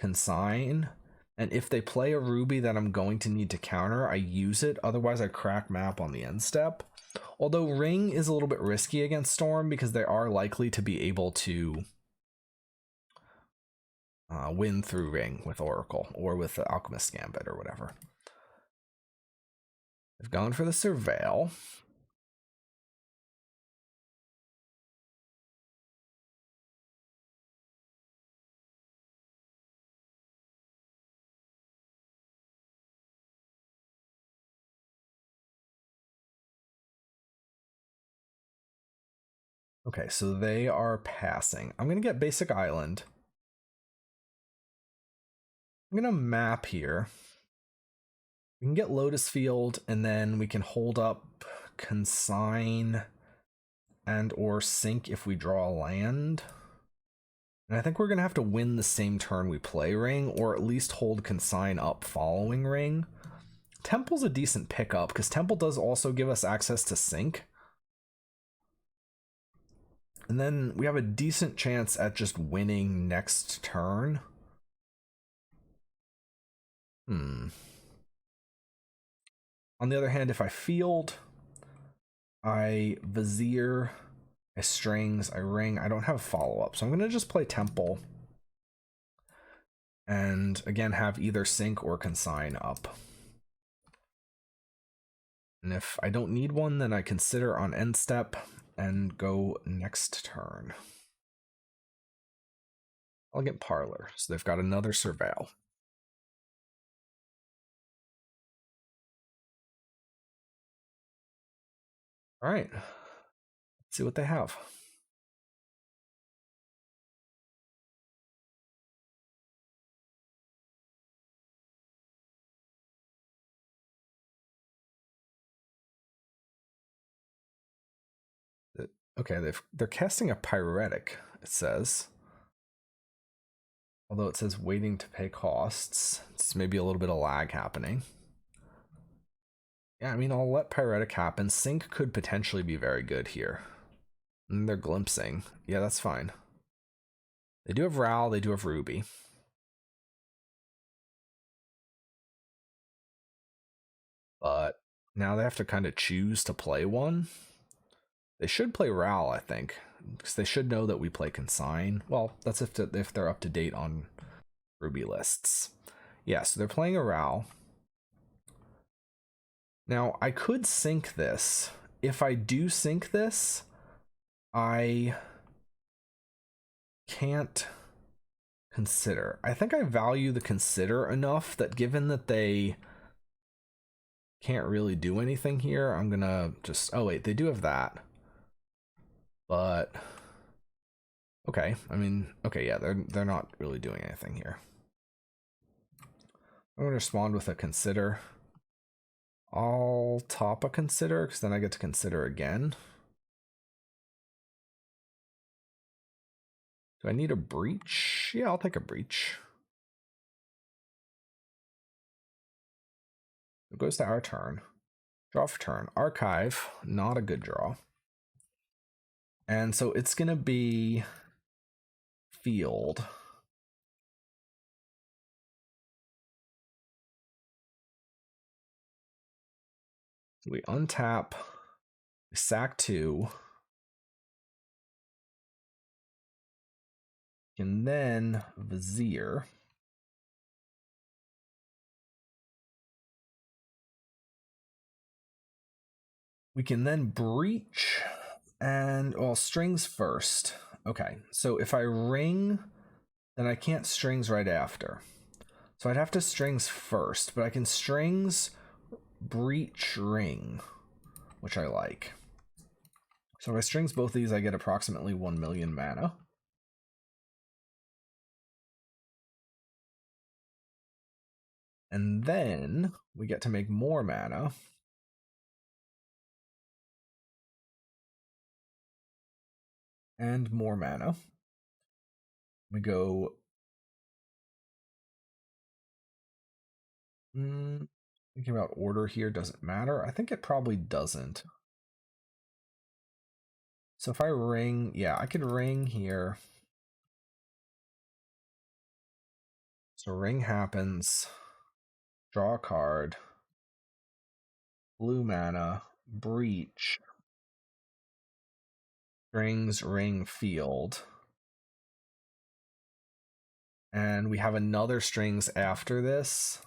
Consign. And if they play a Ruby that I'm going to need to counter, I use it. Otherwise, I crack map on the end step. Although Ring is a little bit risky against Storm because they are likely to be able to win through Ring with Oracle or with the Alchemist Gambit or whatever. They've gone for the Surveil. Okay, so they are passing. I'm going to get Basic Island. I'm going to map here. We can get Lotus Field, and then we can hold up Consign and or Sink if we draw a land. And I think we're going to have to win the same turn we play Ring, or at least hold Consign up following Ring. Temple's a decent pickup, because Temple does also give us access to Sink. And then we have a decent chance at just winning next turn. On the other hand, if I field, I Vizier, I Strings, I Ring, I don't have follow-up. So I'm going to just play Temple. And again, have either Sink or Consign up. And if I don't need one, then I consider on end step. and go next turn. Elegant Parlor. So they've got another Surveil. All right. Let's see what they have. Okay, they're casting a Pyretic, it says. Although it says waiting to pay costs. It's maybe a little bit of lag happening. Yeah, I mean, I'll let Pyretic happen. Sync could potentially be very good here. And they're glimpsing. Yeah, that's fine. They do have Ral, they do have Ruby. But now they have to kind of choose to play one. They should play Ral, I think, because they should know that we play Consign. Well, that's if they're up to date on Ruby lists. Yeah, so they're playing a Ral. Now, I could sync this. If I do sync this, I can't consider. I think I value the consider enough that given that they can't really do anything here, I'm gonna just... Oh, wait, they do have that. But... Okay, I mean, okay, yeah, they're not really doing anything here. I'm gonna respond with a consider. I'll top a consider, because then I get to consider again. Do I need a breach? Yeah, I'll take a breach. It goes to our turn. Draw for turn. Archive, not a good draw. And so it's gonna be Field. So we untap, we sack 2. And then Vizier. We can then breach and, well, strings first. Okay, so if I ring, then I can't strings right after. So I'd have to strings first, but I can strings, breach, ring, which I like. So if I strings both of these, I get approximately 1 million mana. And then we get to make more mana. And more mana. We go... thinking about order here doesn't matter. I think it probably doesn't. So if I ring, yeah, I could ring here. So ring happens. Draw a card. Blue mana. Breach. Strings, ring, field. And we have another strings after this.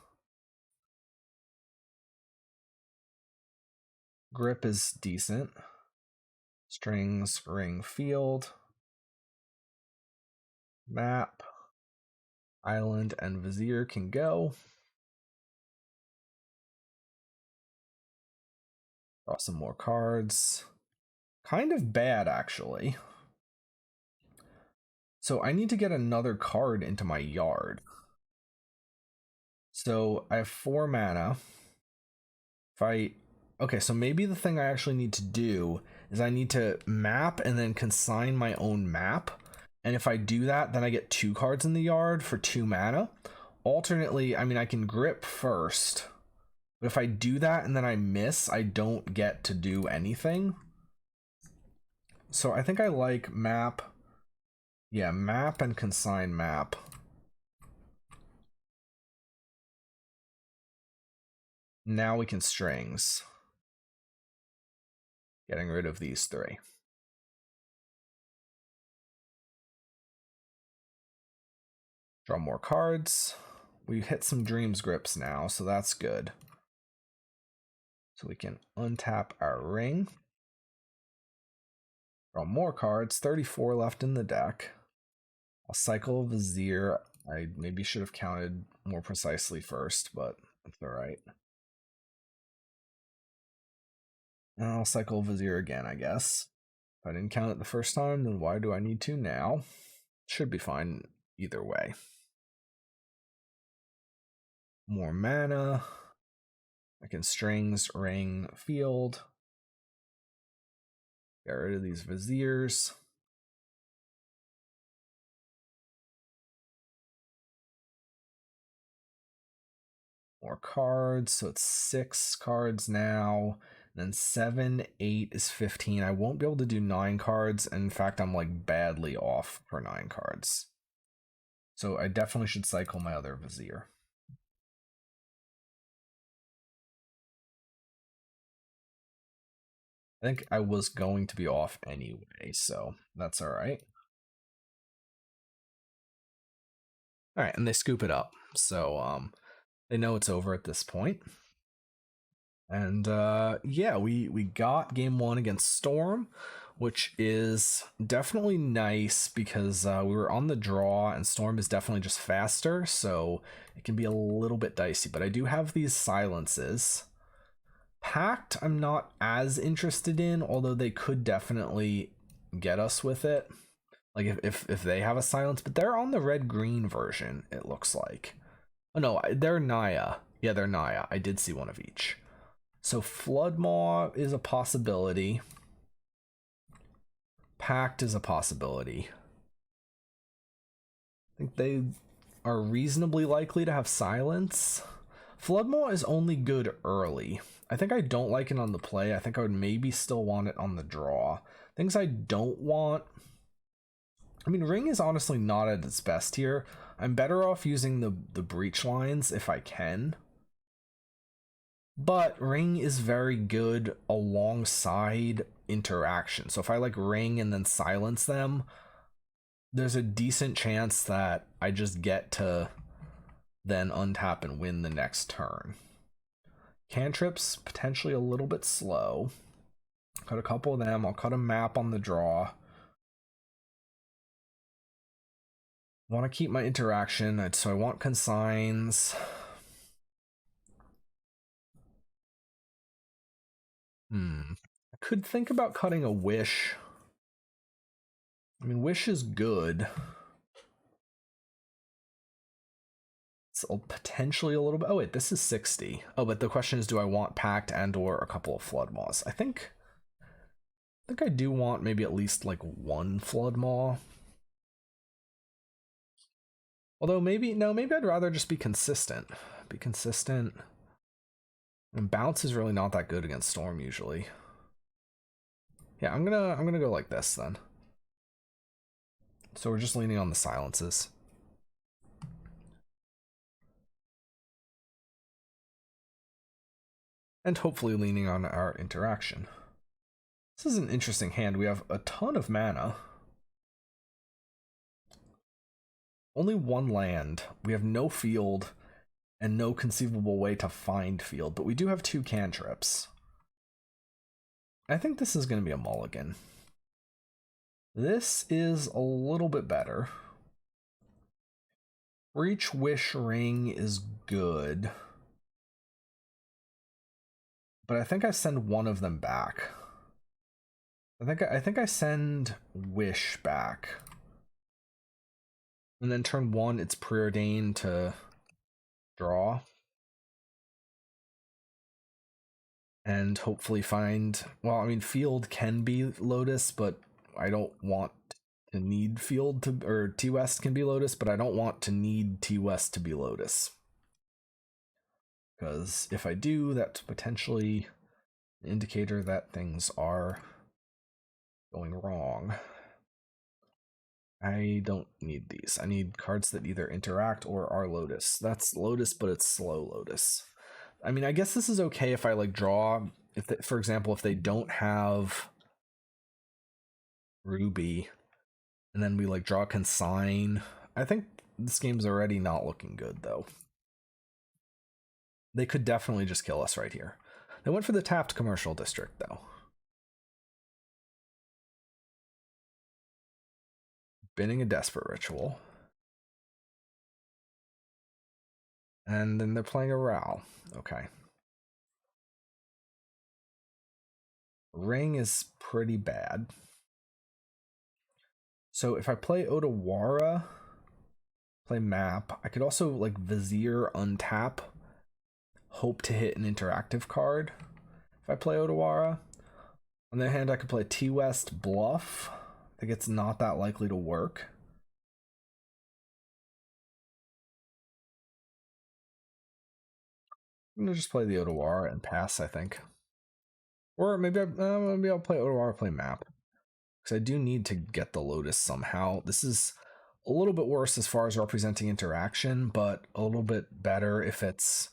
Grip is decent. Strings, ring, field. Map. Island and Vizier can go. Draw some more cards. Kind of bad, actually. So I need to get another card into my yard. So I have 4 mana. Okay, so maybe the thing I actually need to do is I need to map and then consign my own map. And if I do that, then I get 2 cards in the yard for 2 mana. Alternately, I mean, I can grip first. But if I do that and then I miss, I don't get to do anything. So I think I like map. Yeah, map and consign map. Now we can strings. Getting rid of these 3. Draw more cards. We hit some Dreams Grips now, so that's good. So we can untap our ring. Draw more cards. 34 left in the deck. I'll cycle Vizier. I maybe should have counted more precisely first, but that's alright. And I'll cycle Vizier again, I guess. If I didn't count it the first time, then why do I need to now? Should be fine either way. More mana. I can strings, ring, field. Get rid of these Viziers. More cards, so it's 6 cards now. Then 7, 8 is 15. I won't be able to do 9 cards. In fact, I'm like badly off for 9 cards. So I definitely should cycle my other Vizier. I think I was going to be off anyway, so that's alright. Alright, and they scoop it up. So they know it's over at this point. And yeah, we got game 1 against Storm, which is definitely nice because we were on the draw and Storm is definitely just faster, so it can be a little bit dicey. But I do have these silences. Pact I'm not as interested in, although they could definitely get us with it. Like if they have a silence, but they're on the red-green version, it looks like. Oh no, they're Naya. Yeah, they're Naya. I did see one of each. So Flood Maw is a possibility. Pact is a possibility. I think they are reasonably likely to have silence. Flood Maw is only good early. I think I don't like it on the play. I think I would maybe still want it on the draw. Things I don't want. I mean, Ring is honestly not at its best here. I'm better off using the breach lines if I can. But Ring is very good alongside interaction. So if I like Ring and then silence them, there's a decent chance that I just get to then untap and win the next turn. Cantrips, potentially a little bit slow. Cut a couple of them. I'll cut a map on the draw. Want to keep my interaction, so I want consigns. I could think about cutting a Wish. I mean, Wish is good. It's potentially a little bit. Oh wait, this is 60. Oh, but the question is, do I want Pact and or a couple of Flood Maws? I think I do want maybe at least like one Flood Maw. Although maybe I'd rather just be consistent. And bounce is really not that good against Storm usually. Yeah, I'm gonna go like this then. So we're just leaning on the silences. And hopefully leaning on our interaction. This is an interesting hand. We have a ton of mana. Only one land. We have no field and no conceivable way to find field, but we do have 2 cantrips. I think this is going to be a mulligan. This is a little bit better. Breach, Wish, Ring is good. But I think I send one of them back. I think I send Wish back. And then turn 1, it's preordained to draw. And hopefully find, well, I mean, field can be Lotus, but I don't want to need field to, or T-West can be Lotus, but I don't want to need T-West to be Lotus. Because if I do, that's potentially an indicator that things are going wrong. I don't need these. I need cards that either interact or are Lotus. That's Lotus, but it's slow Lotus. I mean, I guess this is okay if I like draw, if they, for example, if they don't have Ruby and then we like draw Consign. I think this game's already not looking good though. They could definitely just kill us right here. They went for the tapped commercial district though. binning a Desperate Ritual. And then they're playing a Ral. Okay. Ring is pretty bad. So if I play Otawara, play map, I could also like Vizier untap, hope to hit an interactive card if I play Otawara. On the other hand, I could play T-West Bluff. I think it's not that likely to work. I'm gonna just play the Otawara and pass, I think. Or maybe I'll play Otawara, play map. Because I do need to get the Lotus somehow. This is a little bit worse as far as representing interaction, but a little bit better if it's,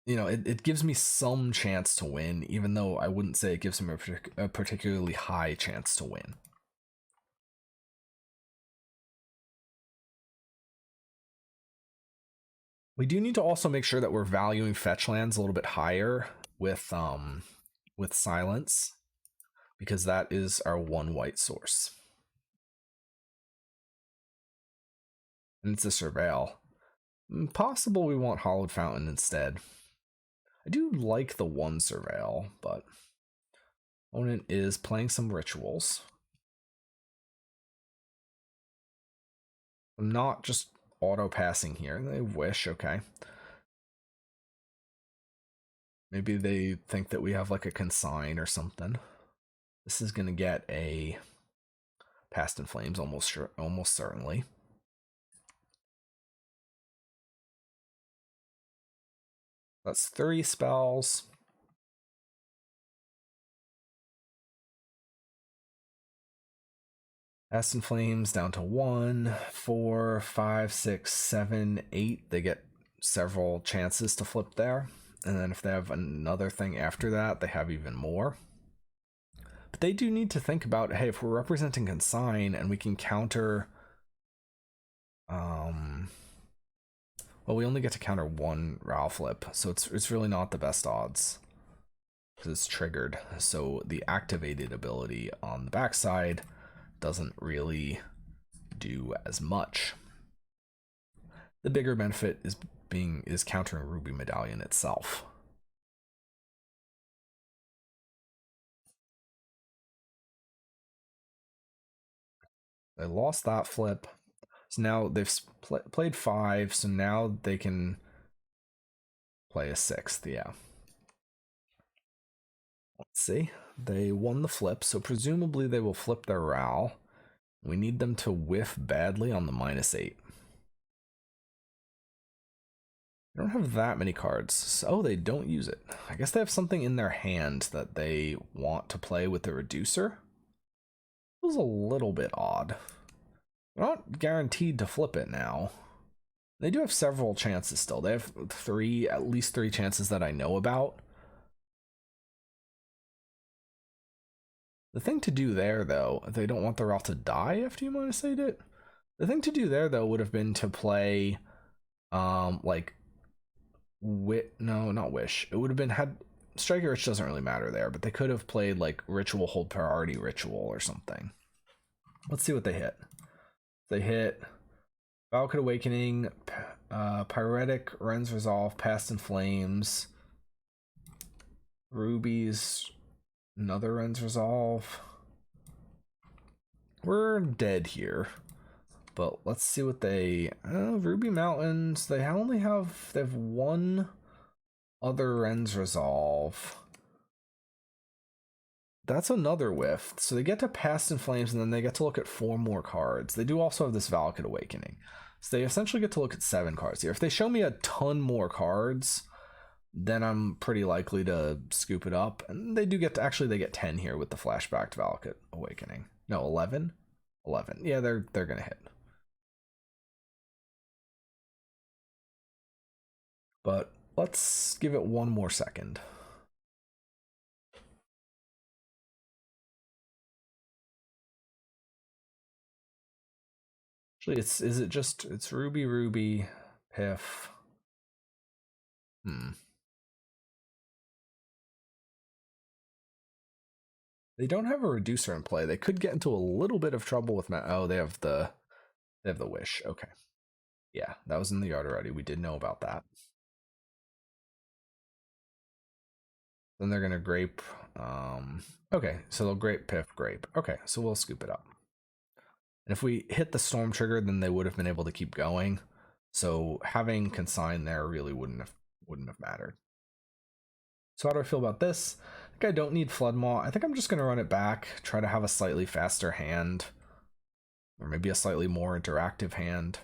you know, it gives me some chance to win, even though I wouldn't say it gives me a particularly high chance to win. We do need to also make sure that we're valuing fetch lands a little bit higher with silence, because that is our one white source. And it's a Surveil. Possible we want Hollowed Fountain instead. I do like the one Surveil, but opponent is playing some rituals. I'm not just auto passing here. They wish, okay. Maybe they think that we have like a consign or something. This is gonna get a Past in Flames almost certainly. That's 3 spells. Past in Flames down to 1, 4, 5, 6, 7, 8. They get several chances to flip there. And then if they have another thing after that, they have even more. But they do need to think about, hey, if we're representing consign and we can counter, well, we only get to counter 1 Ral flip, so it's really not the best odds because it's triggered. So the activated ability on the backside doesn't really do as much. The bigger benefit is countering Ruby Medallion itself. They lost that flip. So now they've played 5, so now they can play a 6th, yeah. Let's see. They won the flip, so presumably they will flip their Ral. We need them to whiff badly on the -8. They don't have that many cards. So they don't use it. I guess they have something in their hand that they want to play with the reducer. It was a little bit odd. They're not guaranteed to flip it now. They do have several chances still. They have at least three chances that I know about. The thing to do there, though, if they don't want the Ral to die after you -8 it, the thing to do there, though, would have been to play, like, no, not Wish. It would have been Striker Rich doesn't really matter there, but they could have played like Ritual Hold Priority Ritual or something. Let's see what they hit. They hit Valakut Awakening, Pyretic, Ren's Resolve, Past in Flames, Rubies, another Ren's Resolve. We're dead here. But let's see what they Ruby Mountains, they have one other Ren's Resolve. That's another whiff. So they get to Past in Flames and then they get to look at 4 more cards. They do also have this Valakut Awakening. So they essentially get to look at 7 cards here. If they show me a ton more cards, then I'm pretty likely to scoop it up. And they do get to, actually they get 10 here with the flashback to Valakut Awakening. No, 11? 11. Yeah, they're gonna hit. But let's give it one more second. Actually, it's Ruby, Piff. They don't have a reducer in play. They could get into a little bit of trouble with oh, they have the wish. Okay. Yeah, that was in the yard already. We did know about that. Then they're gonna grape. Okay, so they'll grape, piff, grape. Okay, so we'll scoop it up. And if we hit the storm trigger, then they would have been able to keep going. So having consign there really wouldn't have mattered. So how do I feel about this? I think I don't need Flood Maw. I think I'm just gonna run it back, try to have a slightly faster hand, or maybe a slightly more interactive hand.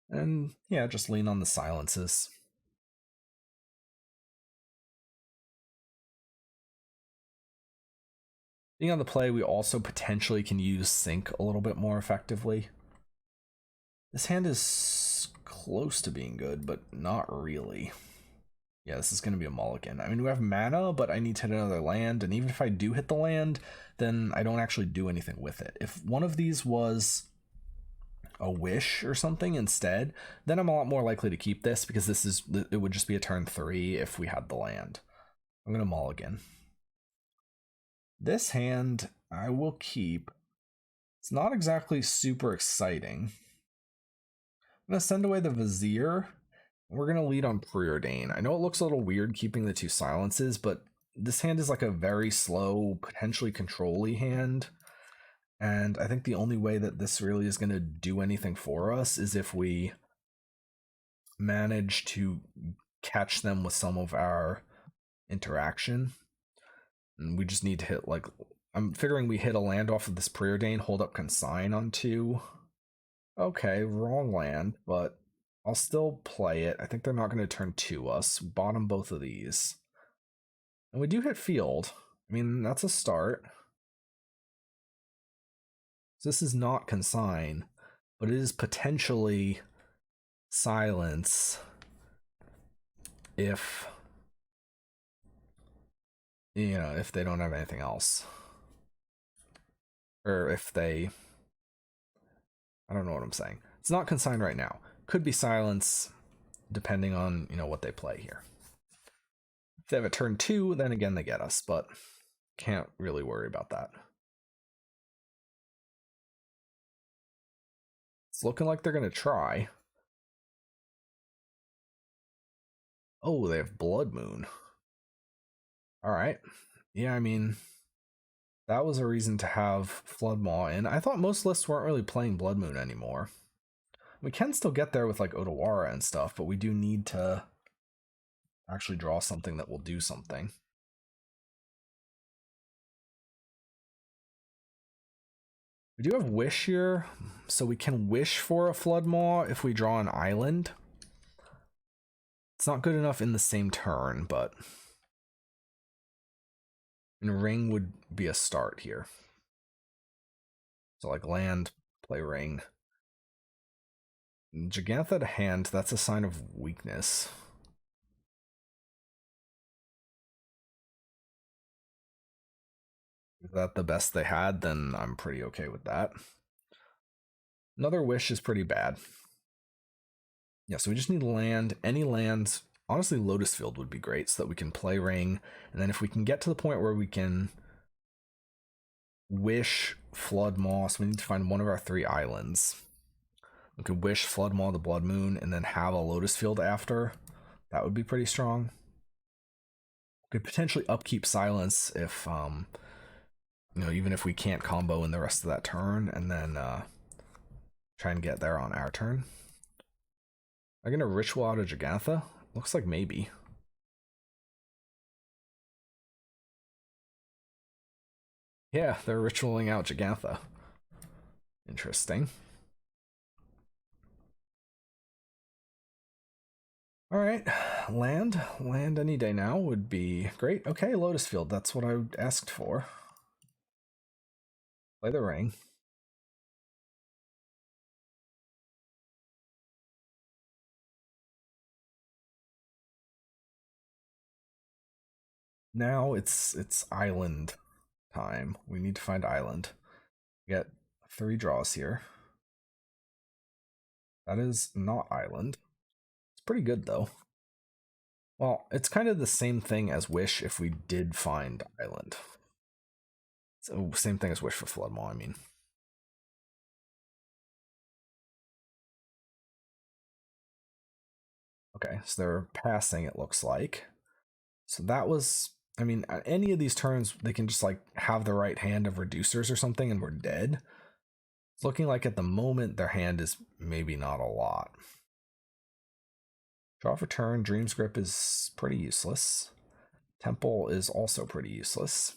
And yeah, just lean on the silences. Being on the play, we also potentially can use Sync a little bit more effectively. This hand is close to being good, but not really. Yeah, this is going to be a mulligan. I mean, we have mana, but I need to hit another land, and even if I do hit the land, then I don't actually do anything with it. If one of these was a wish or something instead, then I'm a lot more likely to keep this, because it would just be a turn 3 if we had the land. I'm going to mulligan. This hand I will keep. It's not exactly super exciting. I'm going to send away the Vizier. We're going to lead on Preordain. I know it looks a little weird keeping the two silences, but this hand is like a very slow, potentially control-y hand. And I think the only way that this really is going to do anything for us is if we manage to catch them with some of our interaction. And we just need to hit, like, I'm figuring we hit a land off of this Preordain, hold up Consign on 2. Okay, wrong land, but I'll still play it. I think they're not going to turn to us. Bottom both of these. And we do hit field. I mean, that's a start. So this is not Consign, but it is potentially silence if, you know, if they don't have anything else. Or if they, I don't know what I'm saying. It's not Consign right now. Could be silence, depending on, you know, what they play here. If they have a turn 2, then again they get us, but can't really worry about that. It's looking like they're going to try. Oh, they have Blood Moon. Alright. Yeah, I mean, that was a reason to have Flood Maw in. I thought most lists weren't really playing Blood Moon anymore. We can still get there with like Odawara and stuff, but we do need to actually draw something that will do something. We do have Wish here, so we can wish for a Flood Maw if we draw an island. It's not good enough in the same turn, but Ring would be a start here. So like land, play Ring. Jegantha to hand, that's a sign of weakness. Is that the best they had? Then I'm pretty okay with that. Another wish is pretty bad. Yeah, so we just need land. Any lands. Honestly, Lotus Field would be great so that we can play Ring. And then if we can get to the point where we can wish Flood Maw, so we need to find one of our 3 islands. We could wish Flood Maw the Blood Moon and then have a Lotus Field after. That would be pretty strong. We could potentially upkeep Silence if, you know, even if we can't combo in the rest of that turn, and then try and get there on our turn. Am I gonna Ritual out of Jegantha? Looks like maybe. Yeah, they're ritualing out Jegantha. Interesting. Alright, land any day now would be great. Okay, Lotus Field, that's what I asked for. Play the Ring. Now it's island time. We need to find island. We get 3 draws here. That is not island. It's pretty good though. Well, it's kind of the same thing as Wish if we did find Island. So same thing as Wish for Flood Maw, I mean. Okay, so they're passing, it looks like. So that was, I mean, at any of these turns, they can just like have the right hand of reducers or something and we're dead. It's looking like at the moment their hand is maybe not a lot. Draw for turn, Dream's Grip is pretty useless. Temple is also pretty useless.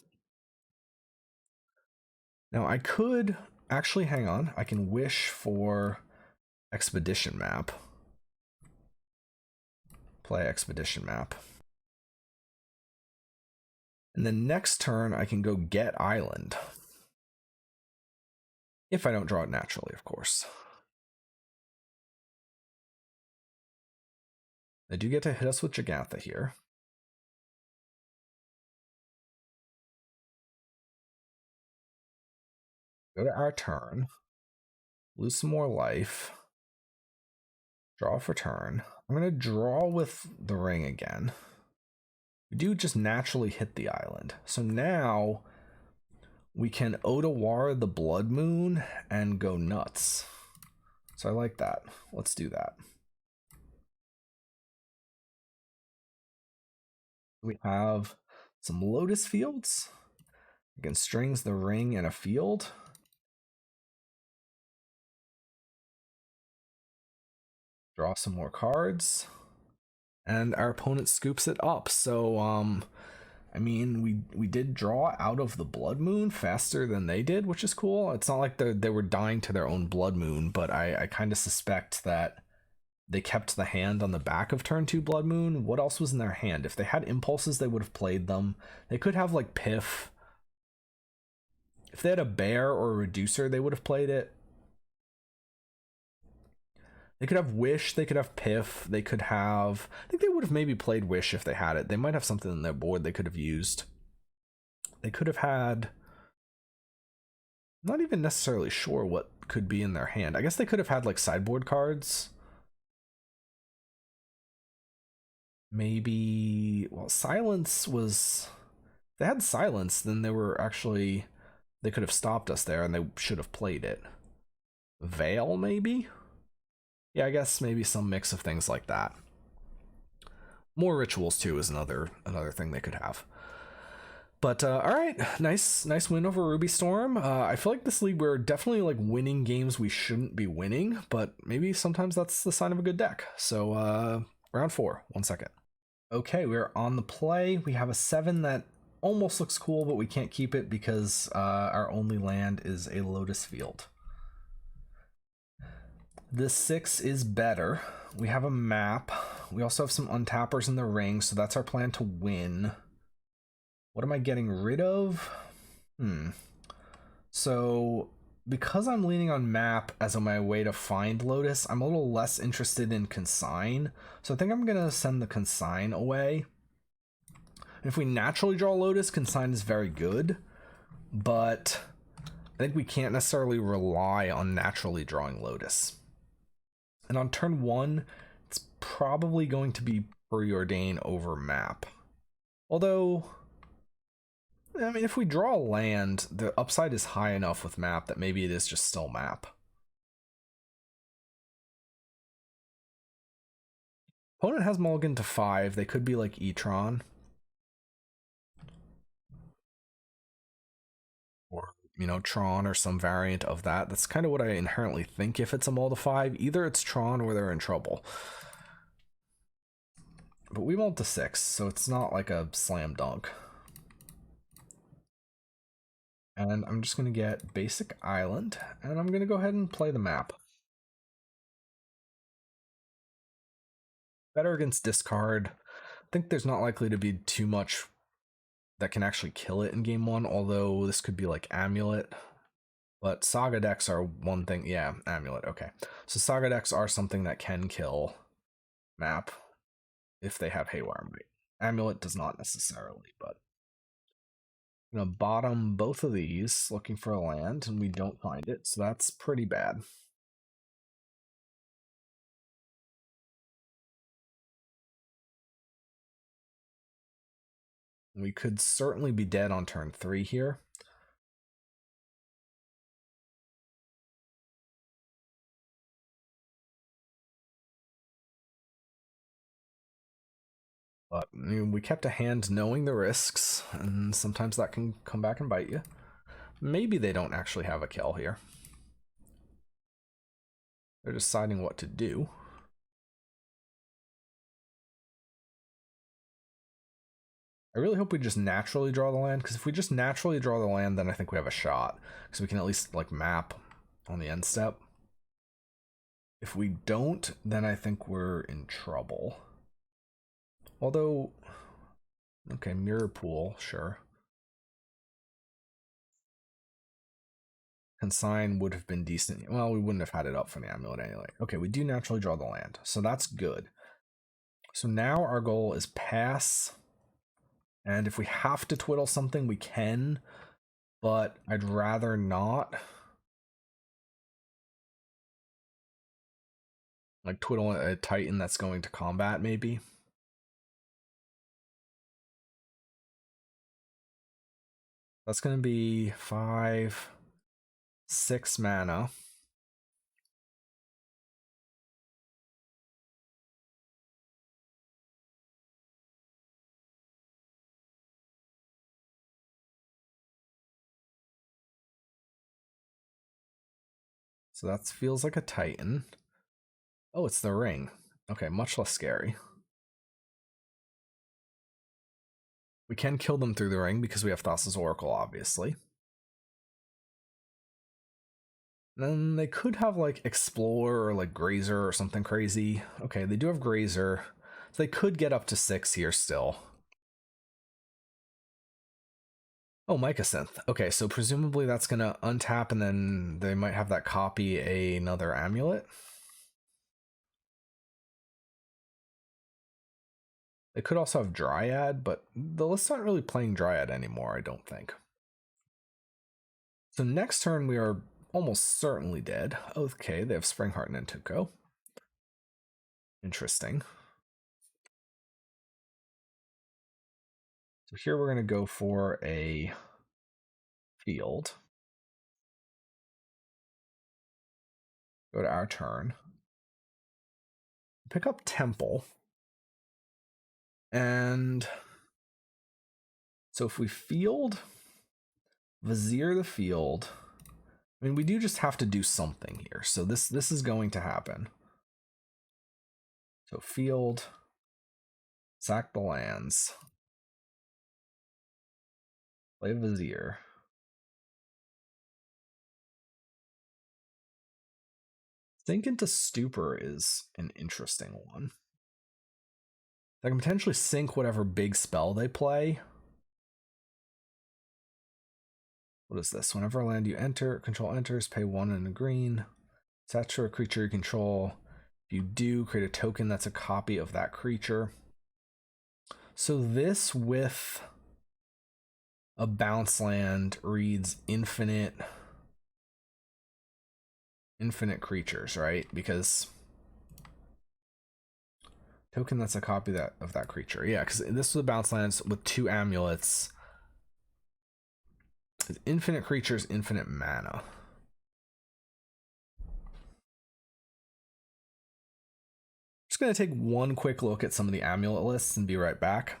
Now I could actually, hang on, I can wish for Expedition Map. Play Expedition Map. And then next turn I can go get Island. If I don't draw it naturally, of course. They do get to hit us with Jogantha here. Go to our turn. Lose some more life. Draw for turn. I'm going to draw with the ring again. We do just naturally hit the island. So now we can Otawara the Blood Moon and go nuts. So I like that. Let's do that. We have some Lotus Fields. Against strings, the ring, and a field. Draw some more cards. And our opponent scoops it up. So, I mean, we did draw out of the Blood Moon faster than they did, which is cool. It's not like they were dying to their own Blood Moon, but I kind of suspect that they kept the hand on the back of turn 2 Blood Moon. What else was in their hand? If they had impulses, they would have played them. They could have like Piff. If they had a bear or a reducer, they would have played it. They could have Wish, they could have Piff, they could have... I think they would have maybe played Wish if they had it. They might have something in their board they could have used. They could have had... I'm not even necessarily sure what could be in their hand. I guess they could have had like sideboard cards. Maybe... Well, Silence was... If they had Silence, then they were actually... They could have stopped us there and they should have played it. Veil, maybe? Yeah, I guess maybe some mix of things like that. More rituals too is another thing they could have. But all right, nice win over Ruby Storm. I feel like this league we're definitely like winning games we shouldn't be winning, but maybe sometimes that's the sign of a good deck. So round 4, 1 second. Okay, we're on the play. We have a 7 that almost looks cool, but we can't keep it because our only land is a Lotus Field. This 6 is better. We have a map. We also have some untappers in the ring, so that's our plan to win. What am I getting rid of? So because I'm leaning on map as my way to find Lotus, I'm a little less interested in Consign. So I think I'm gonna send the Consign away. If we naturally draw Lotus, Consign is very good, but I think we can't necessarily rely on naturally drawing Lotus. And on turn 1, it's probably going to be Preordain over map. Although, I mean, if we draw a land, the upside is high enough with map that maybe it is just still map. Opponent has mulligan to 5. They could be like E-Tron. Or, you know, Tron or some variant of that. That's kind of what I inherently think if it's a mull to 5. Either it's Tron or they're in trouble. But we mulled to 6, so it's not like a slam dunk. And I'm just going to get basic island, and I'm going to go ahead and play the map. Better against discard. I think there's not likely to be too much that can actually kill it in game 1, although this could be like Amulet. But Saga decks are one thing. Yeah, Amulet, okay. So Saga decks are something that can kill map if they have Haywire Might. Amulet does not necessarily, but I'm gonna bottom both of these looking for a land, and we don't find it, so that's pretty bad. We could certainly be dead on turn 3 here. But I mean, we kept a hand knowing the risks, and sometimes that can come back and bite you. Maybe they don't actually have a kill here. They're deciding what to do. I really hope we just naturally draw the land, because if we just naturally draw the land, then I think we have a shot, because we can at least like map on the end step. If we don't, then I think we're in trouble. Although, okay, mirror pool, sure. Consign would have been decent. Well, we wouldn't have had it up for the amulet anyway. Okay, we do naturally draw the land, so that's good. So now our goal is pass, and if we have to twiddle something, we can, but I'd rather not. Like twiddle a Titan that's going to combat, maybe. That's going to be 5, 6 mana. So that feels like a Titan. Oh, it's the ring. Okay, much less scary. We can kill them through the ring because we have Thassa's Oracle, obviously. Then they could have like Explore or like Grazer or something crazy. Okay, they do have Grazer. So they could get up to 6 here still. Oh, Mycosynth. Okay, so presumably that's gonna untap and then they might have that copy another amulet. They could also have Dryad, but the list's not really playing Dryad anymore, I don't think. So next turn we are almost certainly dead. Okay, they have Springheart and Entuko. Interesting. So here we're going to go for a field. Go to our turn. Pick up Temple. And so if we field, Vizier the field, I mean, we do just have to do something here. So this is going to happen. So field, sack the lands, play Vizier. Sink into Stupor is an interesting one. I can potentially sink whatever big spell they play. What is this? Whenever a land you control enters, pay 1 and a green. Saturate a creature you control. If you do, create a token that's a copy of that creature. So this with a bounce land reads infinite creatures, right? Because token that's a copy of that creature. Yeah, because this was a bounce lands with 2 amulets. It's infinite creatures, infinite mana. Just going to take one quick look at some of the amulet lists and be right back.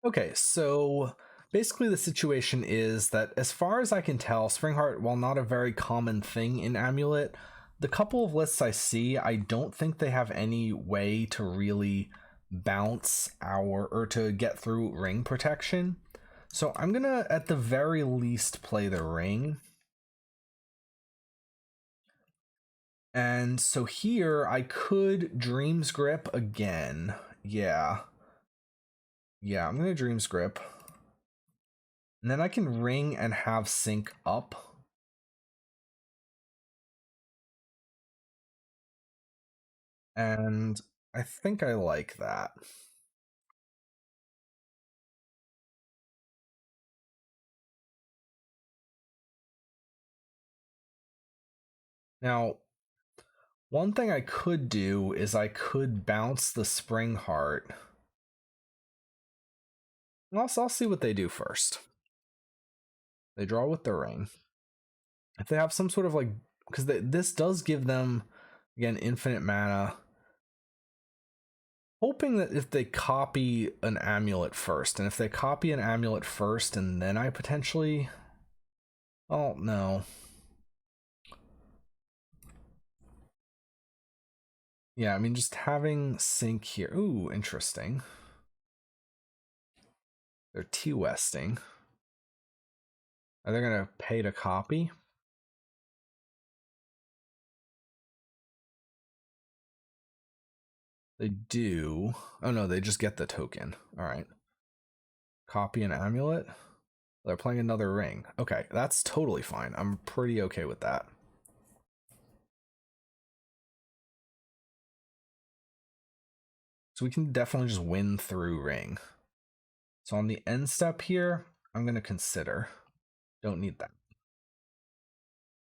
Okay, so basically the situation is that as far as I can tell, Springheart, while not a very common thing in Amulet, the couple of lists I see, I don't think they have any way to really bounce or to get through ring protection. So I'm gonna, at the very least, play the ring. And so here I could Dream's Grip again. Yeah, I'm gonna Dream's Grip. And then I can ring and have sync up. And I think I like that. Now, one thing I could do is I could bounce the Springheart I'll see what they do first. They draw with the ring. If they have some sort of like, because this does give them, again, infinite mana. Hoping that if they copy an amulet first, and if they copy an amulet first and then I potentially, oh no. Yeah, I mean, just having sync here. Ooh, interesting. They're T-Westing. Are they going to pay to copy? They do. Oh no, they just get the token. All right. Copy an amulet. They're playing another ring. Okay, that's totally fine. I'm pretty okay with that. So we can definitely just win through ring. So on the end step here, I'm going to consider. Don't need that.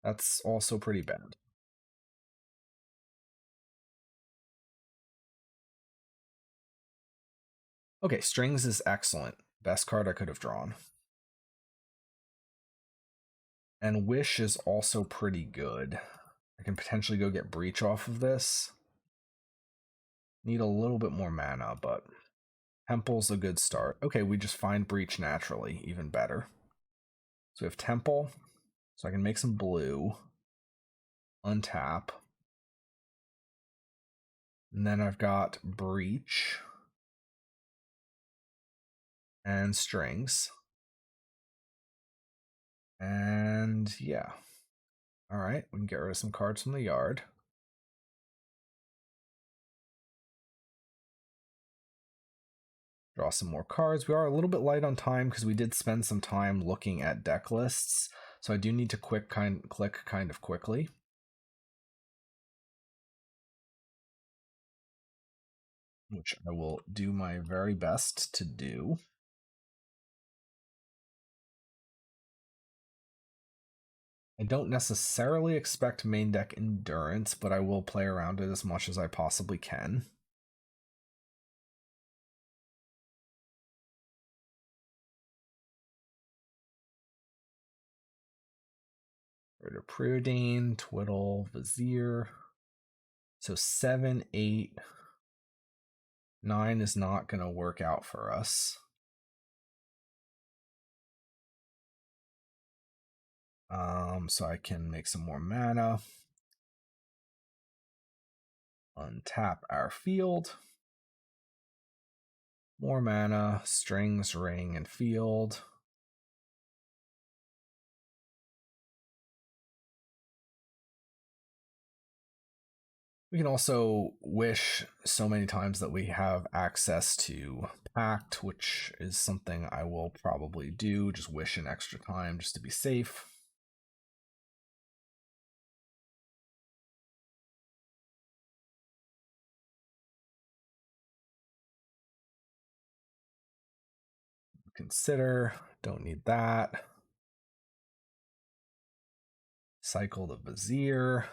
That's also pretty bad. Okay, strings is excellent. Best card I could have drawn. And wish is also pretty good. I can potentially go get breach off of this. Need a little bit more mana, but temple's a good start. Okay, we just find breach naturally, even better. So we have temple, so I can make some blue. Untap. And then I've got breach and strings. And yeah. All right, we can get rid of some cards from the yard. Draw some more cards. We are a little bit light on time because we did spend some time looking at deck lists. So I do need to click kind of quickly. Which I will do my very best to do. I don't necessarily expect main deck endurance, but I will play around it as much as I possibly can. Preordain, Twiddle, Vizier. So 7, 8, 9 is not going to work out for us. So I can make some more mana. Untap our field. More mana, strings, ring, and field. We can also wish so many times that we have access to Pact, which is something I will probably do. Just wish an extra time just to be safe. Consider, don't need that. Cycle the Vizier.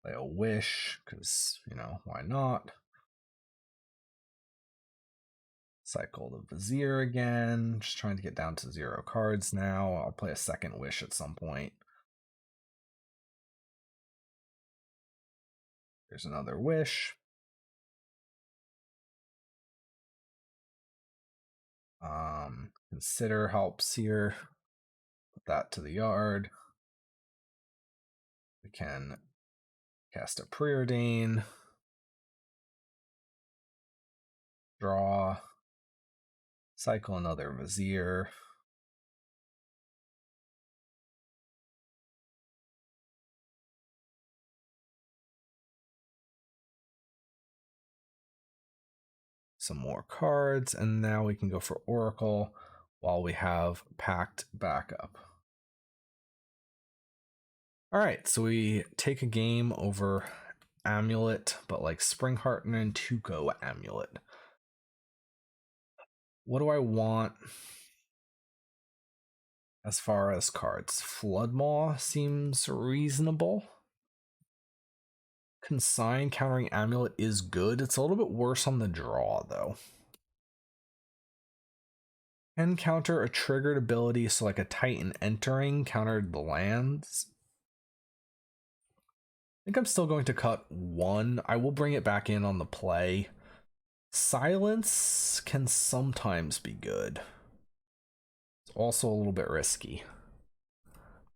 Play a wish, because, you know, why not? Cycle the Vizier again. Just trying to get down to 0 cards now. I'll play a second wish at some point. There's another wish. Consider helps here. Put that to the yard. We can cast a Preordain. Draw. Cycle another Vizier. Some more cards, and now we can go for Oracle while we have Pact backup. All right, so we take a game over Amulet, but like Springheart and Tuco Amulet. What do I want as far as cards? Flood Maw seems reasonable. Consign countering Amulet is good. It's a little bit worse on the draw, though. Can counter a triggered ability, so like a Titan entering countered the lands. I think I'm still going to cut one. I will bring it back in on the play. Silence can sometimes be good. It's also a little bit risky.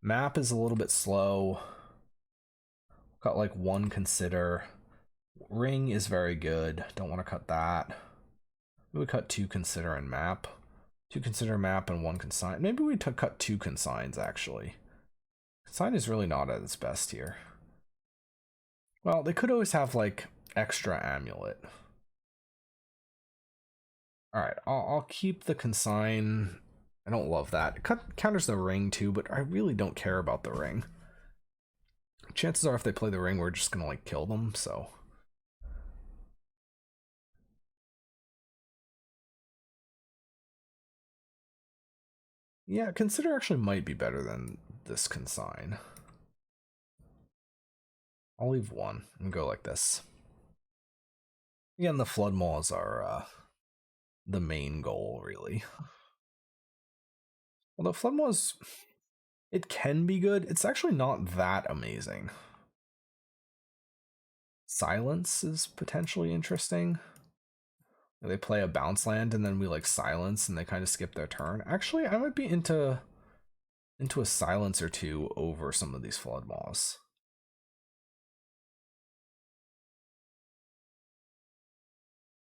Map is a little bit slow. Cut like one consider. Ring is very good. Don't want to cut that. We would cut two consider and map. Two consider, map, and one consign. Maybe we cut two consigns, actually. Consign is really not at its best here. Well, they could always have, like, extra amulet. Alright, I'll keep the consign. I don't love that. It counters the ring, too, but I really don't care about the ring. Chances are if they play the ring, we're just gonna, like, kill them, so... Yeah, consider actually might be better than this consign. I'll leave one and go like this. Again, the Flood Maws are the main goal, really. Although Flood Maws, it can be good. It's actually not that amazing. Silence is potentially interesting. They play a bounce land and then we like silence and they kind of skip their turn. Actually, I might be into a silence or two over some of these Flood Maws.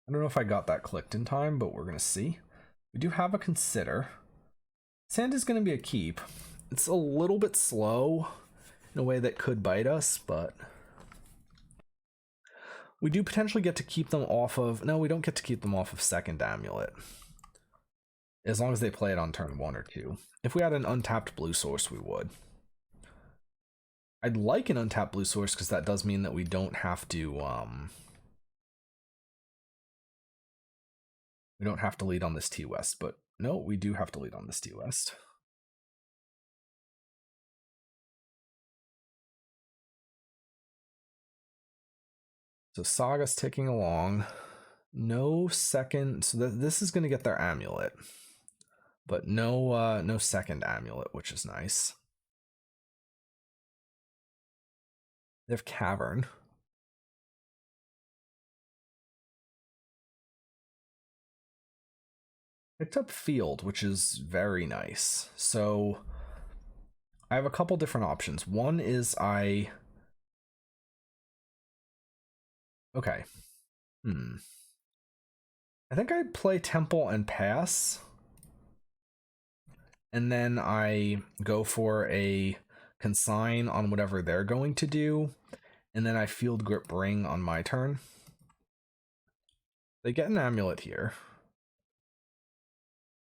I don't know if I got that clicked in time, but we're going to see. We do have a consider. Sand is going to be a keep. It's a little bit slow in a way that could bite us, but we do potentially get to keep them off of... No, we don't get to keep them off of second amulet. As long as they play it on turn 1 or 2. If we had an untapped blue source, we would. I'd like an untapped blue source because that does mean that we don't have to... we don't have to lead on this T-West, but no, we do have to lead on this T-West. So Saga's ticking along. No second, so this is going to get their amulet, but no second amulet, which is nice. They have Cavern. Picked up Field, which is very nice. So I have a couple different options. One is okay. I think I play Temple and pass. And then I go for a consign on whatever they're going to do. And then I Field Grip Ring on my turn. They get an amulet here.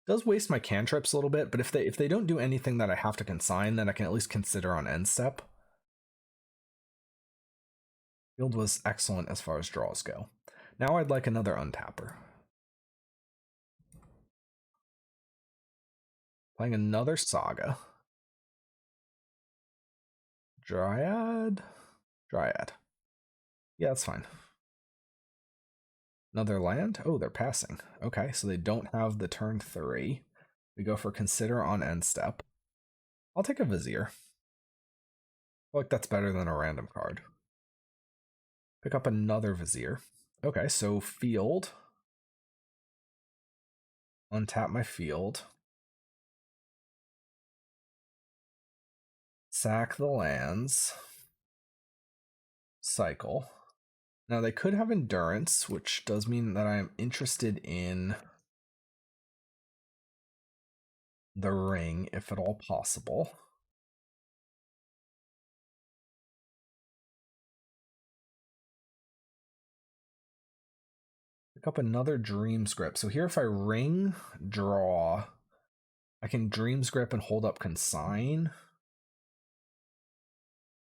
Does waste my cantrips a little bit, but if they don't do anything that I have to consign, then I can at least consider on end step. Field was excellent as far as draws go. Now I'd like another untapper. Playing another Saga. Dryad? Dryad. Yeah, that's fine. Another land? Oh, they're passing. Okay, so they don't have the turn 3. We go for consider on end step. I'll take a Vizier. I feel like that's better than a random card. Pick up another Vizier. Okay, so Field. Untap my Field. Sack the lands. Cycle. Now they could have Endurance, which does mean that I am interested in the ring, if at all possible. Pick up another Dream's Grip. So here if I ring, draw, I can Dream's Grip and hold up Consign.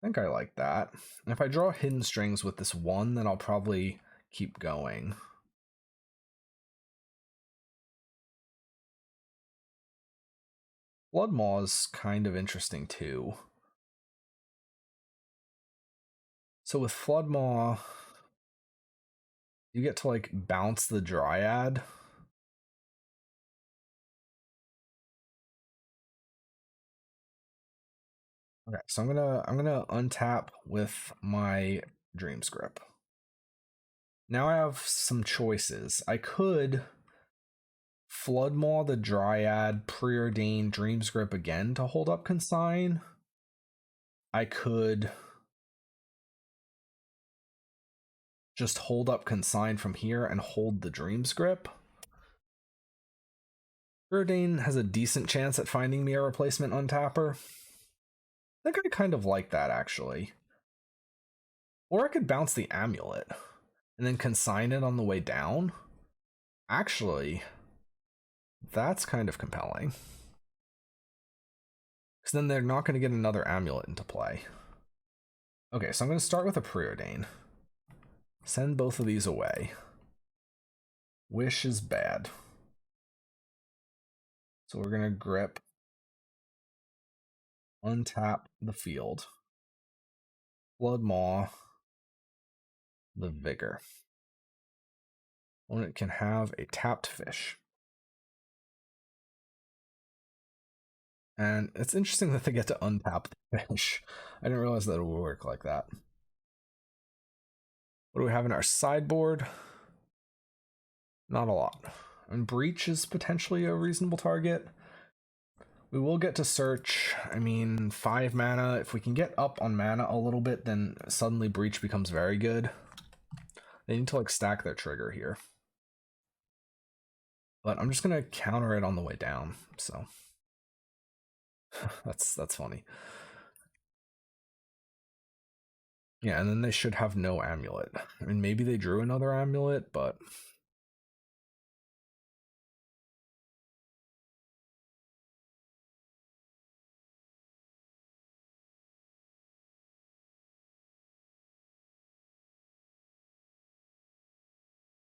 I think I like that. And if I draw Hidden Strings with this one, then I'll probably keep going. Flood Maw is kind of interesting too. So with Flood Maw, you get to like bounce the Dryad. Okay, so I'm gonna untap with my Dream Script. Now I have some choices. I could Flood Maw the Dryad, Preordain Dream's Grip again to hold up Consign. I could just hold up Consign from here and hold the Dream's Grip. Preordain has a decent chance at finding me a replacement untapper. I think I kind of like that, actually. Or I could bounce the Amulet and then consign it on the way down. Actually, that's kind of compelling. Because then they're not going to get another Amulet into play. Okay, so I'm going to start with a Preordain. Send both of these away. Wish is bad. So we're going to grip, untap the field, Flood Maw, the Vigor. Opponent can have a tapped fish. And it's interesting that they get to untap the fish. I didn't realize that it would work like that. What do we have in our sideboard? Not a lot. And Breach is potentially a reasonable target. We will get to search. I mean, 5 mana. If we can get up on mana a little bit, then suddenly Breach becomes very good. They need to like stack their trigger here. But I'm just gonna counter it on the way down, so that's funny. Yeah, and then they should have no Amulet. I mean, maybe they drew another Amulet, but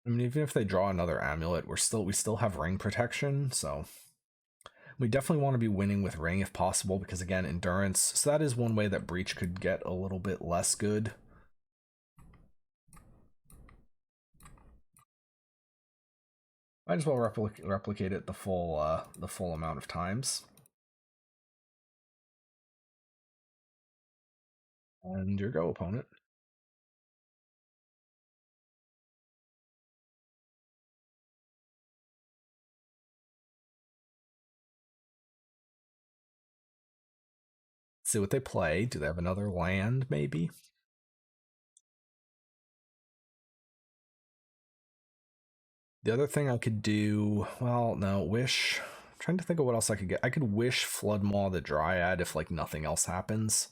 I mean, even if they draw another Amulet, we still have ring protection, so we definitely want to be winning with ring if possible, because again, endurance. So that is one way that Breach could get a little bit less good. Might as well replicate it the full amount of times. And your go, opponent. See what they play. Do they have another land, maybe? The other thing I could do, well, no, wish. I'm trying to think of what else I could get. I could wish Flood Maw the Dryad if like nothing else happens.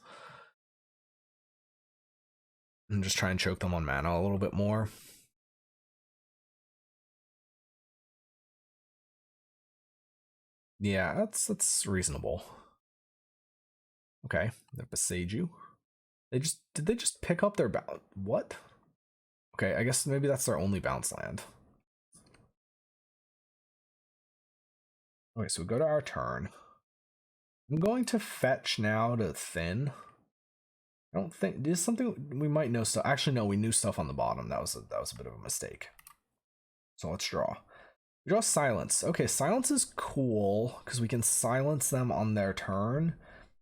And just try and choke them on mana a little bit more. Yeah, that's reasonable. Okay, they besage you. Did they just pick up their what? Okay, I guess maybe that's their only bounce land. Okay, so we go to our turn. I'm going to fetch now to thin. I don't think there's something we might know stuff. Actually, no, we knew stuff on the bottom. That was a bit of a mistake. So let's draw. We draw silence. Okay, silence is cool because we can silence them on their turn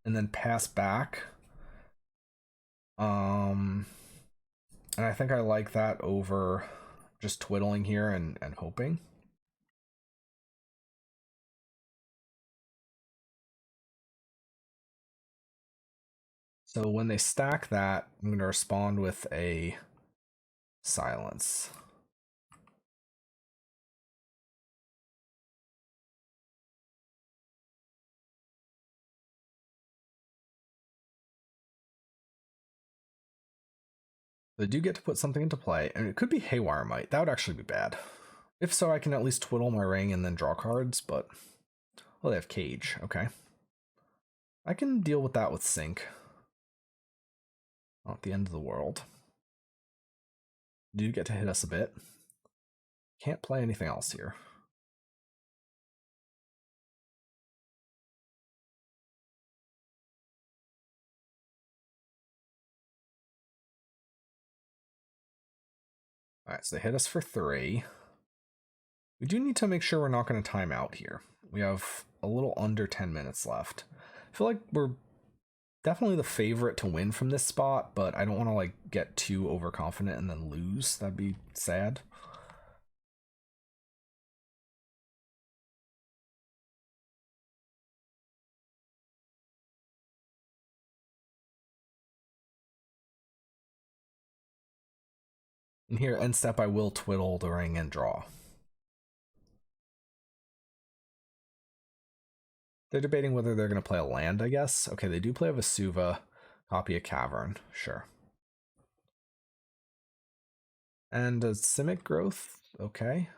and then pass back. And I think I like that over just twiddling here and hoping. So when they stack that, I'm going to respond with a silence. They do get to put something into play, and it could be Haywire Might. That would actually be bad. If so, I can at least twiddle my ring and then draw cards, but... Well, they have Cage, okay. I can deal with that with Sync. Not the end of the world. Do get to hit us a bit. Can't play anything else here. Alright, so they hit us for 3. We do need to make sure we're not going to time out here. We have a little under 10 minutes left. I feel like we're definitely the favorite to win from this spot, but I don't want to like get too overconfident and then lose. That'd be sad. And here, end step, I will twiddle the ring and draw. They're debating whether they're going to play a land, I guess. Okay, they do play a Vesuva, copy a Cavern, sure. And a Simic Growth, okay.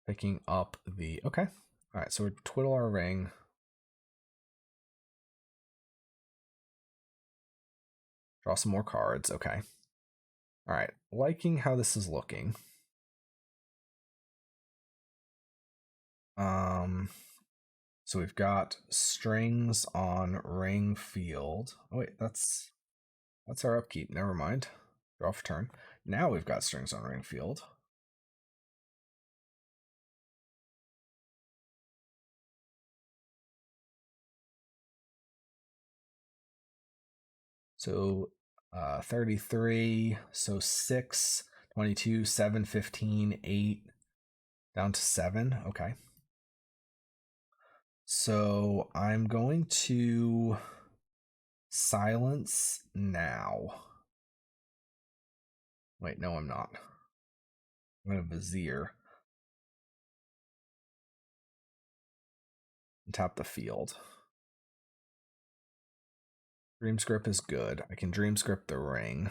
Picking up the, okay. All right, so we twiddle our ring. Draw some more cards, okay. All right, liking how this is looking. So we've got strings on ring field. Oh wait, that's our upkeep. Never mind. Draw for turn. Now we've got strings on ring field. So 33, so 6, 22, 7, 15, 8, down to 7. Okay. So I'm going to silence now. Wait, no, I'm not. I'm going to Vizier. And tap the field. Dream Script is good. I can Dream Script the ring.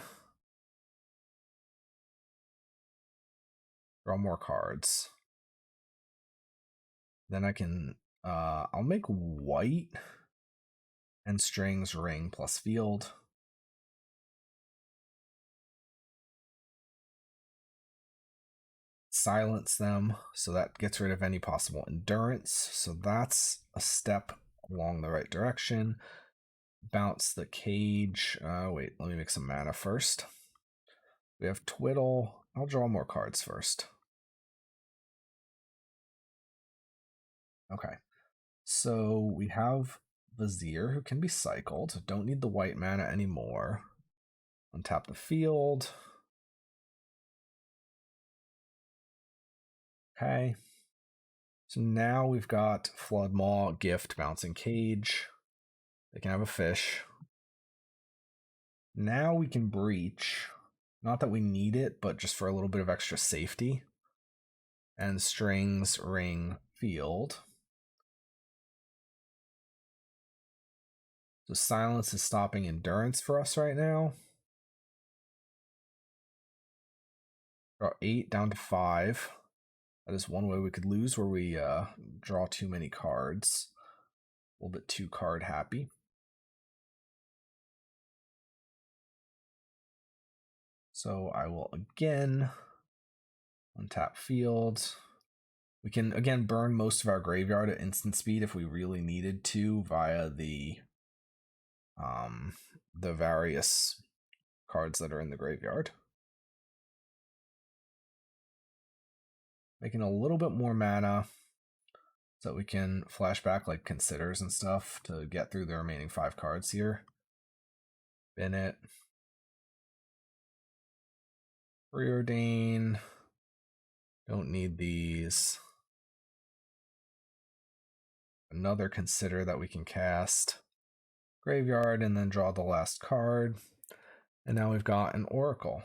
Draw more cards. Then I can, I'll make white and strings ring plus field. Silence them, so that gets rid of any possible endurance. So that's a step along the right direction. Bounce the cage. Wait, let me make some mana first. We have Twiddle. I'll draw more cards first. Okay, so we have Vizier, who can be cycled. Don't need the white mana anymore. Untap the field. Okay. So now we've got Flood Maw, Gift, Bouncing Cage. They can have a fish. Now we can breach. Not that we need it, but just for a little bit of extra safety. And strings, ring, field. So silence is stopping endurance for us right now. Draw 8 down to 5. That is one way we could lose, where we draw too many cards. A little bit too card happy. So I will again untap field. We can again burn most of our graveyard at instant speed if we really needed to via the various cards that are in the graveyard. Making a little bit more mana so that we can flash back like Considers and stuff to get through the remaining 5 cards here. Bin it. Preordain. Don't need these. Another Consider that we can cast. Graveyard, and then draw the last card. And now we've got an Oracle.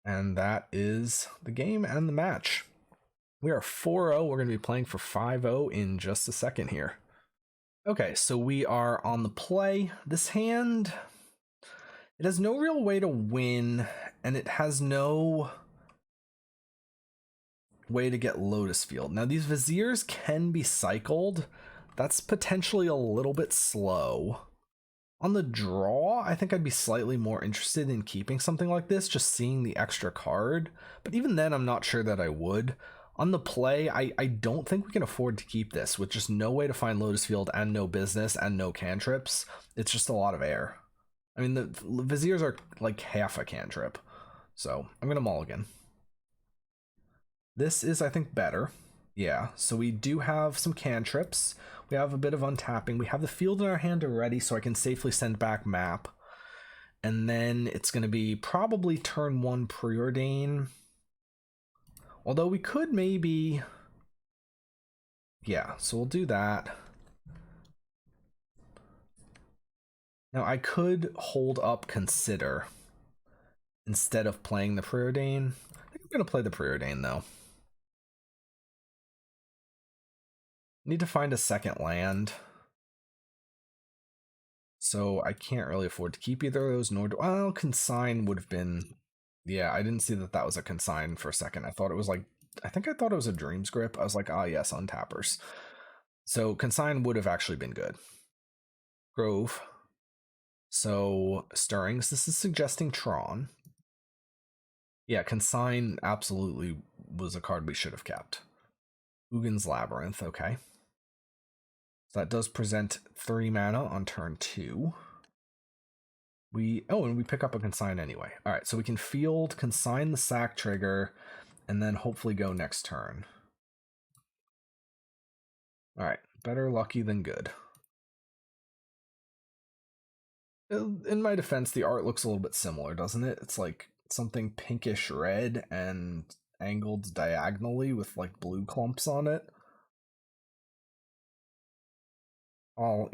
And that is the game and the match. We are 4-0. We're going to be playing for 5-0 in just a second here. Okay, so we are on the play. This hand, it has no real way to win, and it has no way to get Lotus Field. Now, these Viziers can be cycled. That's potentially a little bit slow. On the draw, I think I'd be slightly more interested in keeping something like this, just seeing the extra card. But even then, I'm not sure that I would. On the play, I don't think we can afford to keep this with just no way to find Lotus Field and no business and no cantrips. It's just a lot of air. I mean, the Viziers are like half a cantrip, so I'm gonna mulligan. This is, I think, better. Yeah, so we do have some cantrips. We have a bit of untapping. We have the field in our hand already, so I can safely send back map. And then it's going to be probably turn 1 Preordain. Although we could maybe... Yeah, so we'll do that. Now I could hold up Consider instead of playing the Preordain. I think I'm going to play the Preordain though. Need to find a second land. So I can't really afford to keep either of those, nor do... Well, Consign would have been... Yeah, I didn't see that that was a Consign for a second. I thought it was like... I think I thought it was a Dreams Grip. I was like, ah, yes, untappers. So Consign would have actually been good. Grove. So Stirrings, this is suggesting Tron. Yeah, Consign absolutely was a card we should have kept. Ugin's Labyrinth, okay. So that does present 3 mana on turn 2. And we pick up a Consign anyway. All right, so we can field, consign the sack trigger, and then hopefully go next turn. All right, better lucky than good. In my defense, the art looks a little bit similar, doesn't it? It's like something pinkish red and angled diagonally with like blue clumps on it. I'll,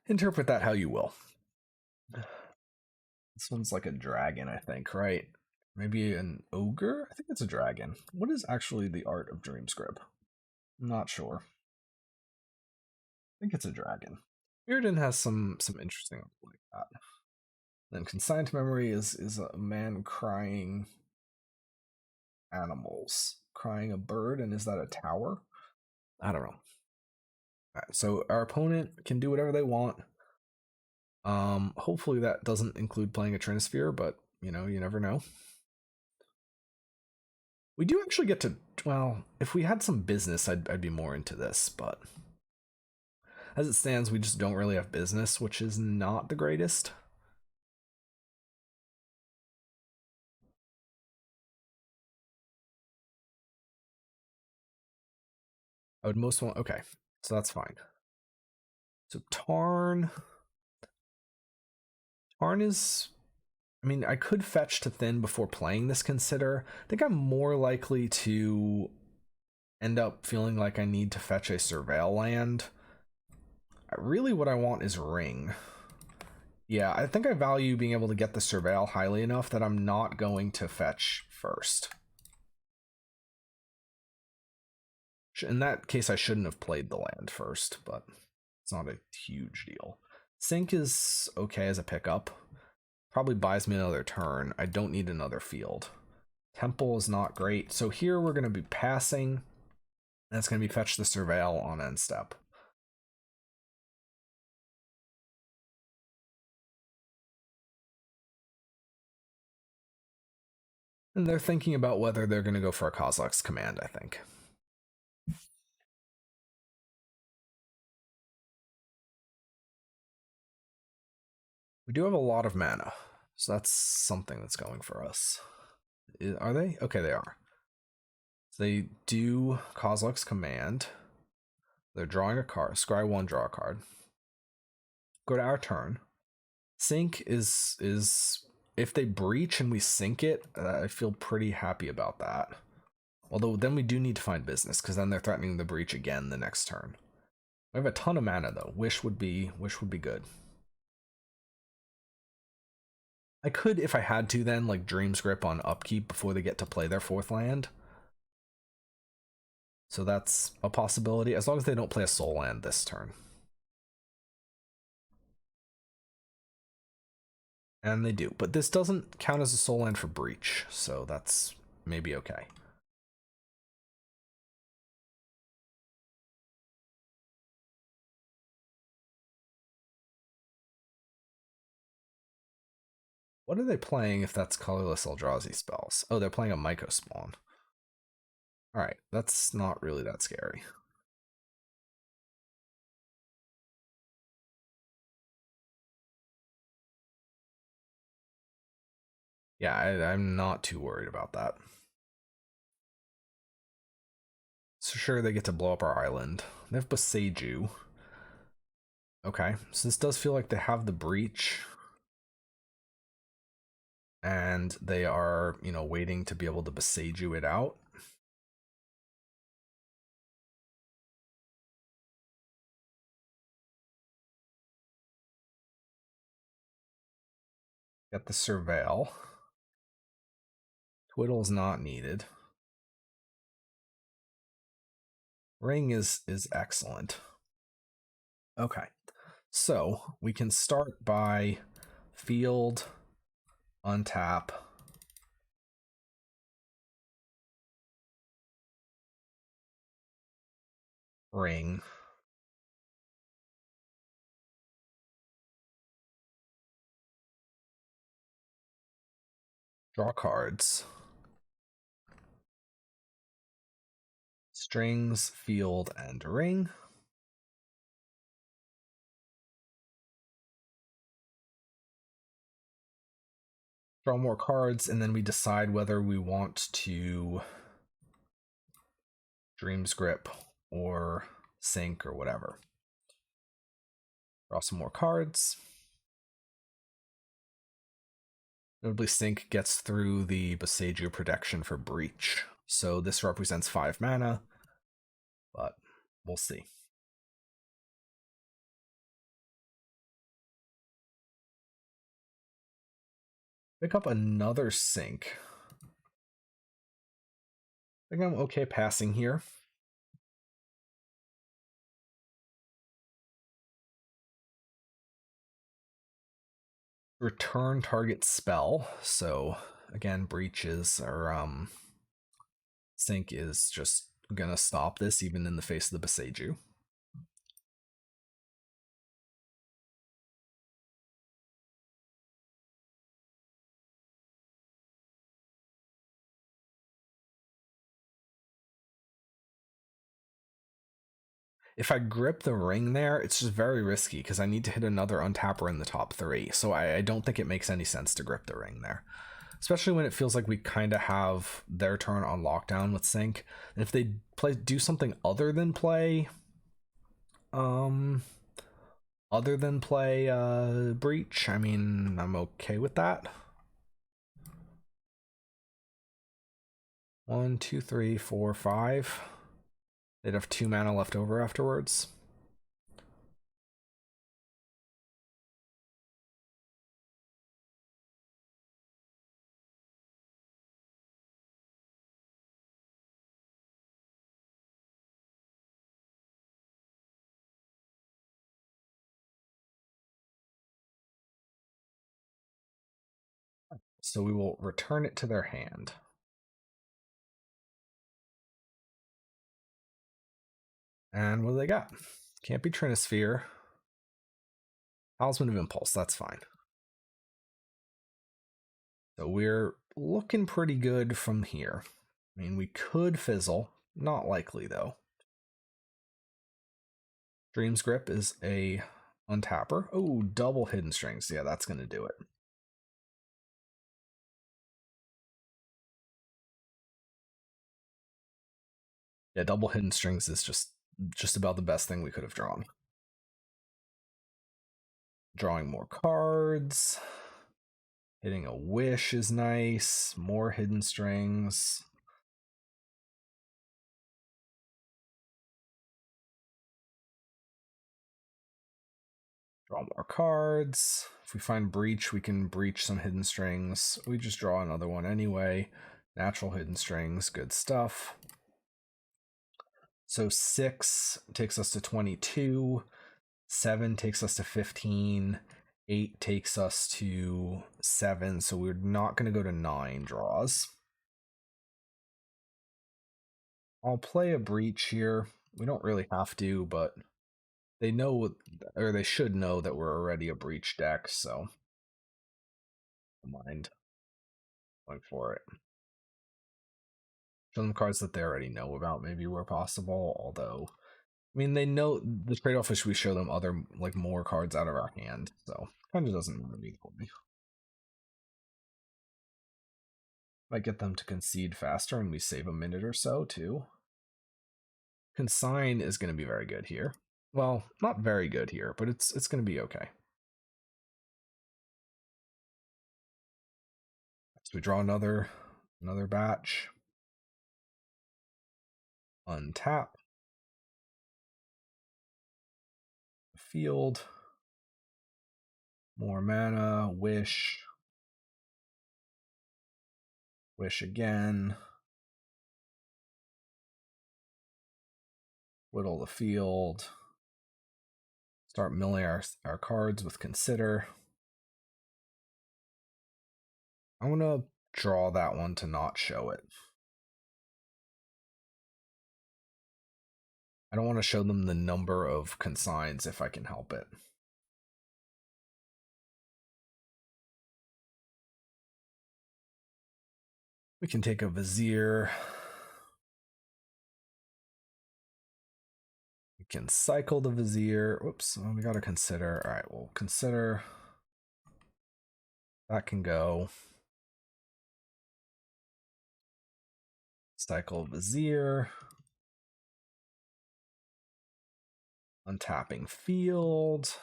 interpret that how you will. This one's like a dragon, I think, right? Maybe an ogre? I think it's a dragon. What is actually the art of Dreamscript? I'm not sure. I think it's a dragon. Mirrodin has some interesting like that. Then Consigned Memory is a man crying animals. Crying a bird, and is that a tower? I don't know. Alright, so our opponent can do whatever they want. Hopefully that doesn't include playing a Trinisphere, but you never know. We do actually get to, well, if we had some business, I'd be more into this, but as it stands, we just don't really have business, which is not the greatest. I would most want, okay, so that's fine. So Tarn is, I mean, I could fetch to thin before playing this Consider. I think I'm more likely to end up feeling like I need to fetch a Surveil land. Really what I want is Ring. Yeah, I think I value being able to get the Surveil highly enough that I'm not going to fetch first. In that case, I shouldn't have played the land first, but it's not a huge deal. Sink is okay as a pickup. Probably buys me another turn. I don't need another field. Temple is not great. So here we're going to be passing. And it's going to be fetch the Surveil on end step. And they're thinking about whether they're going to go for a Kozilek's Command, I think. We do have a lot of mana, so that's something that's going for us. Are they? Okay, they are. So they do Kozilek's Command. They're drawing a card. Scry 1, draw a card. Go to our turn. Sink is if they breach and we sink it, I feel pretty happy about that. Although then we do need to find business, because then they're threatening the breach again the next turn. We have a ton of mana though. Wish would be good. I could, if I had to, then like Dream's Grip on upkeep before they get to play their 4th land. So that's a possibility, as long as they don't play a soul land this turn. And they do, but this doesn't count as a soul land for breach, so that's maybe okay. What are they playing if that's colorless Eldrazi spells? Oh, they're playing a Myco Spawn. Alright, that's not really that scary. Yeah, I'm not too worried about that. So sure, they get to blow up our island. They have Boseiju. Okay, so this does feel like they have the breach. And they are, you know, waiting to be able to Boseiju it out. Get the Surveil. Twiddle is not needed. Ring is excellent. Okay, so we can start by field, untap, ring, draw cards, strings, field, and ring. Draw more cards, and then we decide whether we want to Dream's Grip or Sink or whatever. Draw some more cards. Notably, Sink gets through the Boseiju protection for Breach. So this represents 5 mana, but we'll see. Pick up another Sink. I think I'm okay passing here. Return target spell. So again, breaches or Sink is just gonna stop this even in the face of the Boseiju. If I grip the ring there, it's just very risky because I need to hit another untapper in the top 3. So I don't think it makes any sense to grip the ring there. Especially when it feels like we kind of have their turn on lockdown with Sink. And if they do something other than play Breach, I mean, I'm okay with that. 1, 2, 3, 4, 5. They'd have 2 mana left over afterwards. So we will return it to their hand. And what do they got? Can't be Trinisphere. Talisman of Impulse, that's fine. So we're looking pretty good from here. I mean, we could fizzle. Not likely, though. Dream's Grip is a untapper. Oh, double Hidden Strings. Yeah, that's going to do it. Yeah, double Hidden Strings is just about the best thing we could have drawn. Drawing more cards. Hitting a Wish is nice. More Hidden Strings. Draw more cards. If we find Breach, we can breach some Hidden Strings. We just draw another one anyway. Natural Hidden Strings, good stuff. So 6 takes us to 22. 7 takes us to 15. 8 takes us to 7. So we're not going to go to 9 draws. I'll play a Breach here. We don't really have to, but they know, or they should know that we're already a Breach deck, so don't mind going for it. Show them cards that they already know about, maybe where possible, although I mean, they know the trade-off is we show them other, like, more cards out of our hand, so kind of doesn't matter equally. Might get them to concede faster and we save a minute or so too. Consign is going to be very good here. Well, not very good here, but it's going to be okay. So we draw another batch. Untap. Field. More mana. Wish. Wish again. Whittle the field. Start milling our cards with Consider. I'm going to draw that one to not show it. I don't want to show them the number of consigns if I can help it. We can take a Vizier. We can cycle the Vizier. Whoops, we got to Consider. All right, we'll Consider. That can go. Cycle Vizier. Untapping field.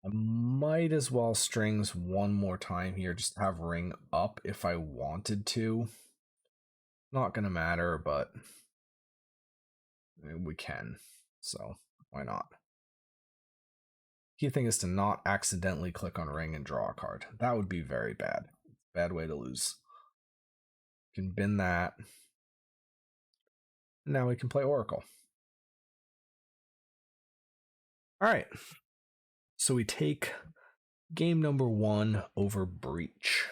I might as well strings one more time here, just have ring up if I wanted to. Not gonna matter, but we can, so why not? Key thing is to not accidentally click on ring and draw a card. That would be very bad. Bad way to lose. You can bin that. Now we can play Oracle. All right. So we take game number 1 over Breach.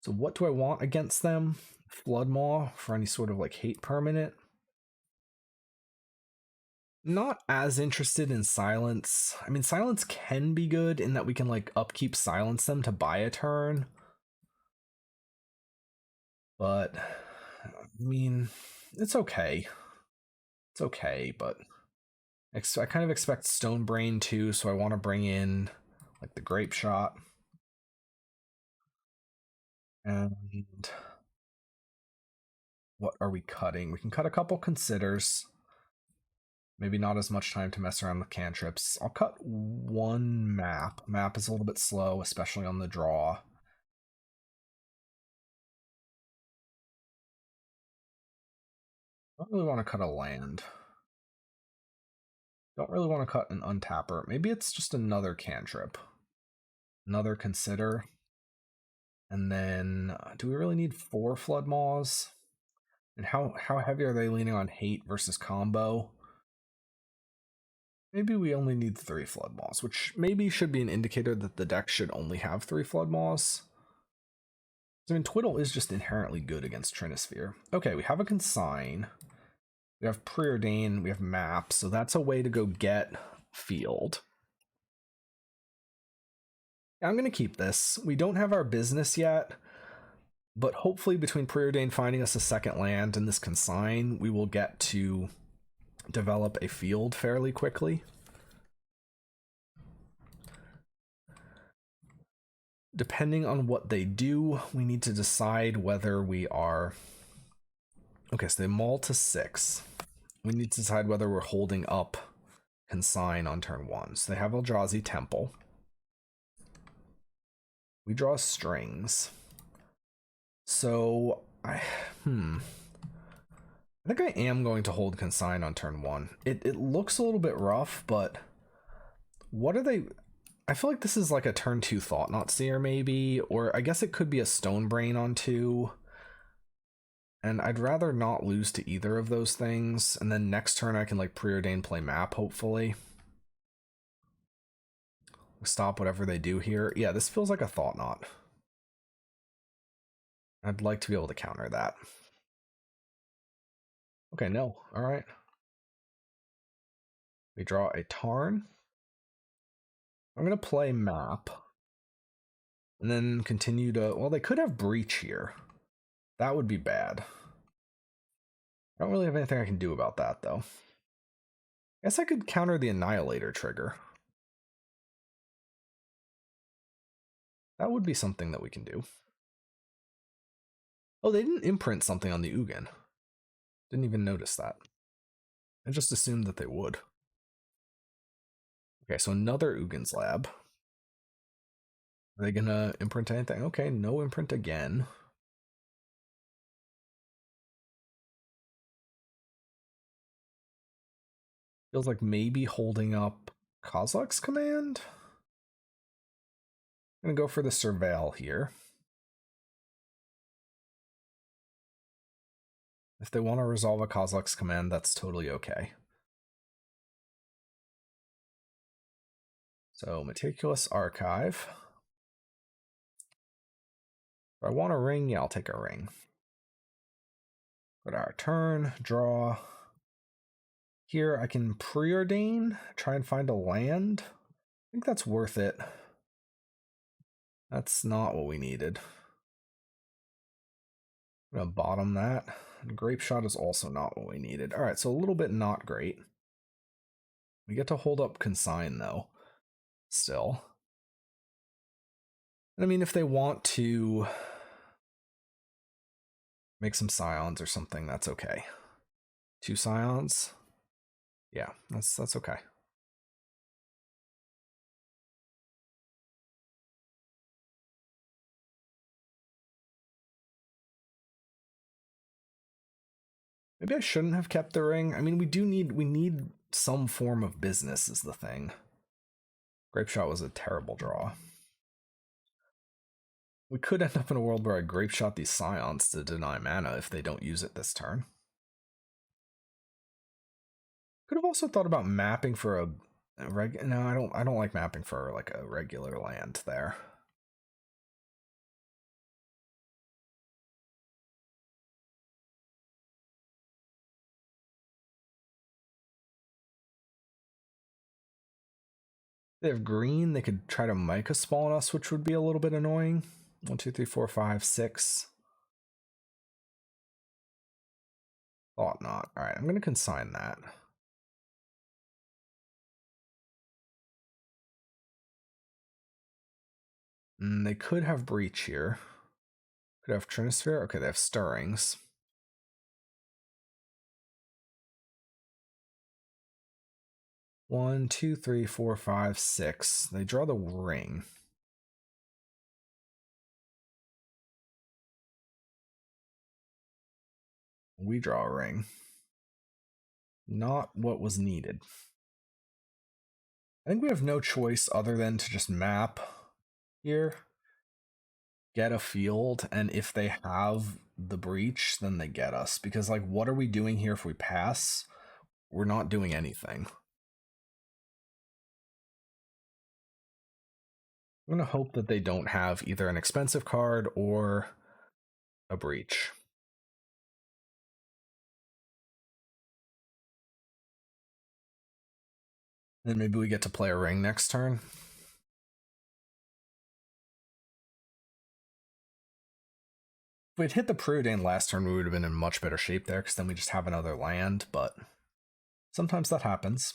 So what do I want against them? Flood Maw for any sort of like hate permanent. Not as interested in Silence. I mean, Silence can be good in that we can like upkeep Silence them to buy a turn. But, I mean, it's okay. It's okay, but I kind of expect Stone Brain too, so I want to bring in like the Grape Shot. And what are we cutting? We can cut a couple Considers. Maybe not as much time to mess around with cantrips. I'll cut one map. Map is a little bit slow, especially on the draw. Don't really want to cut a land. Don't really want to cut an untapper. Maybe it's just another cantrip. Another Consider. And then, do we really need 4 Flood Maws? And how heavy are they leaning on hate versus combo? Maybe we only need 3 Flood Maws, which maybe should be an indicator that the deck should only have 3 Flood Maws. I mean, Twiddle is just inherently good against Trinisphere. Okay, we have a Consign. We have Preordain, we have Map, so that's a way to go get Field. I'm going to keep this. We don't have our business yet, but hopefully between Preordain finding us a second land and this Consign, we will get to develop a field fairly quickly. Depending on what they do, we need to decide whether we are... Okay, so they maul to 6. We need to decide whether we're holding up Consign on turn 1. So they have Eldrazi Temple. We draw strings. So I think I am going to hold Consign on turn 1. It looks a little bit rough, but what are they? I feel like this is like a turn 2 Thought-Knot Seer maybe, or I guess it could be a Stone Brain on 2. And I'd rather not lose to either of those things. And then next turn I can like Preordain, play Map, hopefully. Stop whatever they do here. Yeah, this feels like a Thought-Knot. I'd like to be able to counter that. Okay, no. All right. We draw a Tarn. I'm going to play Map. And then continue to... Well, they could have Breach here. That would be bad. I don't really have anything I can do about that, though. I guess I could counter the Annihilator trigger. That would be something that we can do. Oh, they didn't imprint something on the Ugin. Didn't even notice that. I just assumed that they would. Okay, so another Ugin's Lab. Are they gonna imprint anything? Okay, no imprint again. Feels like maybe holding up Kozilek's Command. I'm gonna go for the Surveil here. If they want to resolve a Kozilek's Command, that's totally okay. So, Meticulous Archive. If I want a ring, yeah, I'll take a ring. Go to our turn, draw. Here I can preordain, try and find a land. I think that's worth it. That's not what we needed. I'm gonna bottom that. Grape Shot is also not what we needed. All right, so a little bit not great. We get to hold up Consign though, still. I mean, if they want to make some Scions or something, that's okay. 2 Scions. Yeah, that's okay. Maybe I shouldn't have kept the ring. I mean, we need some form of business is the thing. Grape Shot was a terrible draw. We could end up in a world where I Grape Shot these Scions to deny mana if they don't use it this turn. Could have also thought about mapping for a no, I don't like mapping for like a regular land there. They have green, they could try to Myca spawn us, which would be a little bit annoying. 1, 2, 3, 4, 5, 6. Thought not. Alright, I'm gonna consign that. They could have Breach here. Could have Trinisphere. Okay, they have Stirrings. One, two, three, four, five, six. They draw the ring. We draw a ring. Not what was needed. I think we have no choice other than to just map here, get a field, and if they have the breach, then they get us. Because, like, what are we doing here if we pass? We're not doing anything. I'm going to hope that they don't have either an expensive card or a breach. Then maybe we get to play a ring next turn. If we'd hit the Preordain last turn, we would have been in much better shape there, because then we just have another land, but sometimes that happens.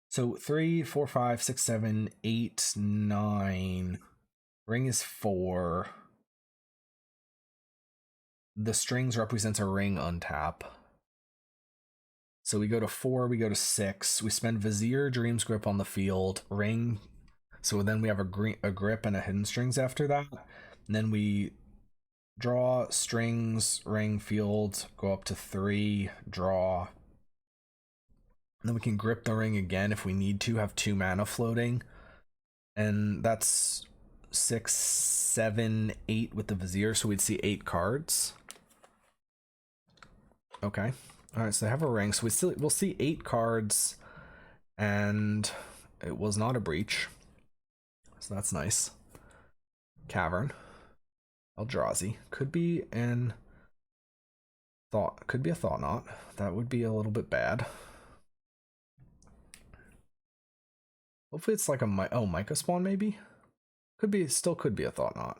So 3, 4, 5, 6, 7, 8, 9. Ring is 4. The strings represents a ring untap. So we go to 4, we go to 6. We spend Vizier, Dream's Grip on the field, ring. So then we have a grip and a hidden strings after that. And then we draw, strings, ring, field, go up to 3, draw. And then we can grip the ring again if we need to, have 2 mana floating. And that's 6, 7, 8 with the Vizier, so we'd see 8 cards. Okay. Alright, so they have a ring, so we'll see 8 cards, and it was not a breach. So that's nice. Cavern. Eldrazi. Could be a Thought Knot. That would be a little bit bad. Hopefully it's like a Myca spawn maybe? Still could be a Thought Knot.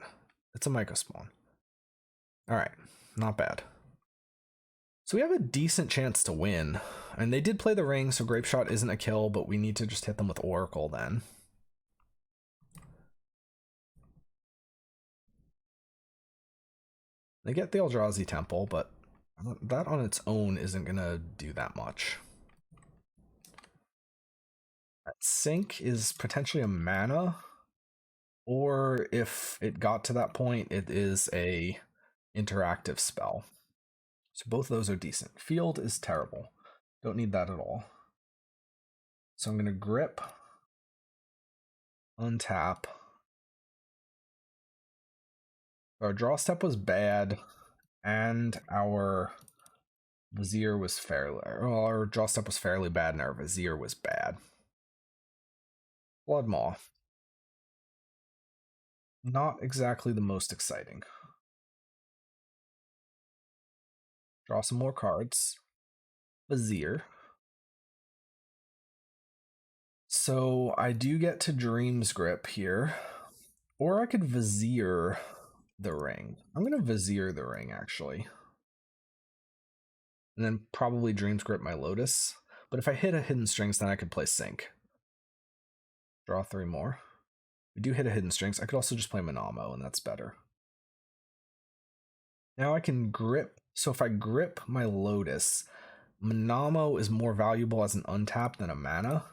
It's a Myca spawn. Alright, not bad. So we have a decent chance to win. And they did play the ring, so Grape Shot isn't a kill, but we need to just hit them with Oracle then. They get the Eldrazi Temple, but that on its own isn't gonna do that much. That Sync is potentially a mana, or if it got to that point, it is a interactive spell. So both of those are decent. Field is terrible. Don't need that at all. So I'm gonna grip, untap. Our draw step was bad, and our Vizier was fairly, well, our draw step was fairly bad, and our Vizier was bad. Flood Maw. Not exactly the most exciting. Draw some more cards. Vizier. So I do get to Dream's Grip here, or I could Vizier the Ring. I'm gonna Vizier the Ring, actually. And then probably Dream's Grip my Lotus. But if I hit a Hidden Strings, then I could play Sync. Draw 3 more. We do hit a Hidden Strings. I could also just play Manamo, and that's better. Now I can grip. So if I grip my Lotus, Manamo is more valuable as an untap than a mana.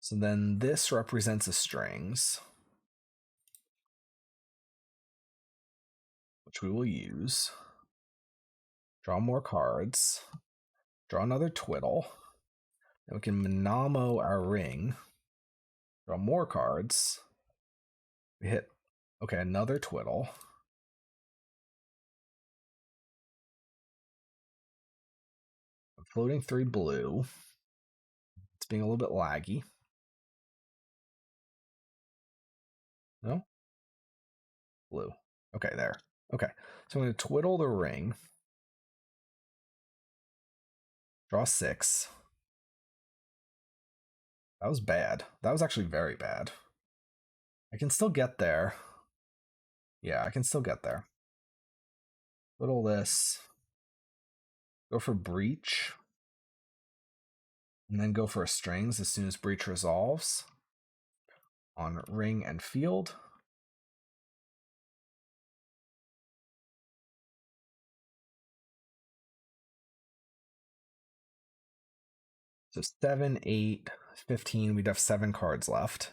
So then this represents a Strings, which we will use. Draw more cards. Draw another Twiddle. Then we can Manamo our Ring. Draw more cards. We hit, okay, another Twiddle. I'm floating 3 blue. It's being a little bit laggy. No? Blue. Okay, there. Okay, so I'm going to Twiddle the Ring. Draw 6. That was bad. That was actually very bad. I can still get there. Yeah, I can still get there. Twiddle this. Go for Breach. And then go for a Strings as soon as Breach resolves. On Ring and Field. So 7, 8, 15, we'd have 7 cards left.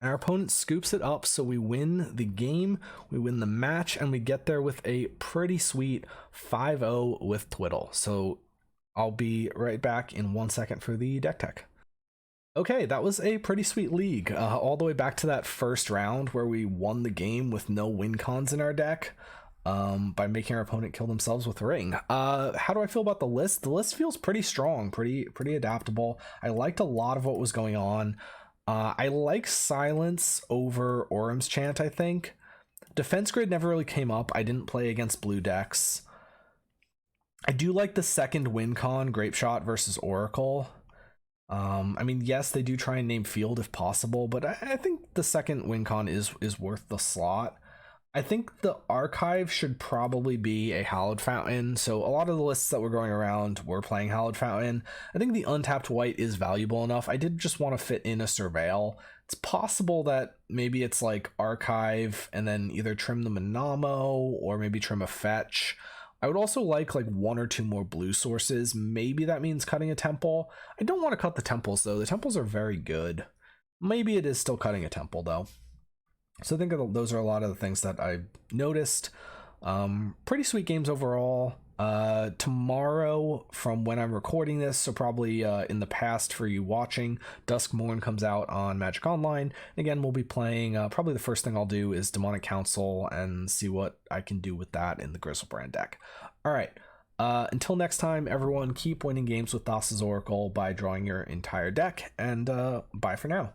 Our opponent scoops it up, so we win the game, we win the match, and we get there with a pretty sweet 5-0 with Twiddle. So I'll be right back in 1 second for the deck tech. Okay, that was a pretty sweet league, all the way back to that first round where we won the game with no win cons in our deck. By making our opponent kill themselves with Ring. How do I feel about the list? The list feels pretty strong, pretty adaptable. I liked a lot of what was going on. I like Silence over Orum's Chant, I think. Defense Grid never really came up. I didn't play against blue decks. I do like the second win con, Grape Shot versus Oracle. I mean, yes, they do try and name Field if possible, but I think the second win con is worth the slot. I think the archive should probably be a Hallowed Fountain, so a lot of the lists that were going around were playing Hallowed Fountain. I think the untapped white is valuable enough. I did just want to fit in a Surveil. It's possible that maybe it's like archive and then either trim the Manamo or maybe trim a fetch. I would also like 1 or 2 more blue sources. Maybe that means cutting a temple. I don't want to cut the temples though. The temples are very good. Maybe it is still cutting a temple though. So I think those are a lot of the things that I noticed. Pretty sweet games overall. Tomorrow, from when I'm recording this, so probably in the past for you watching, Dusk Morn comes out on Magic Online. And again, we'll be playing, probably the first thing I'll do is Demonic Council and see what I can do with that in the Griselbrand deck. All right. Until next time, everyone, keep winning games with Thassa's Oracle by drawing your entire deck, and bye for now.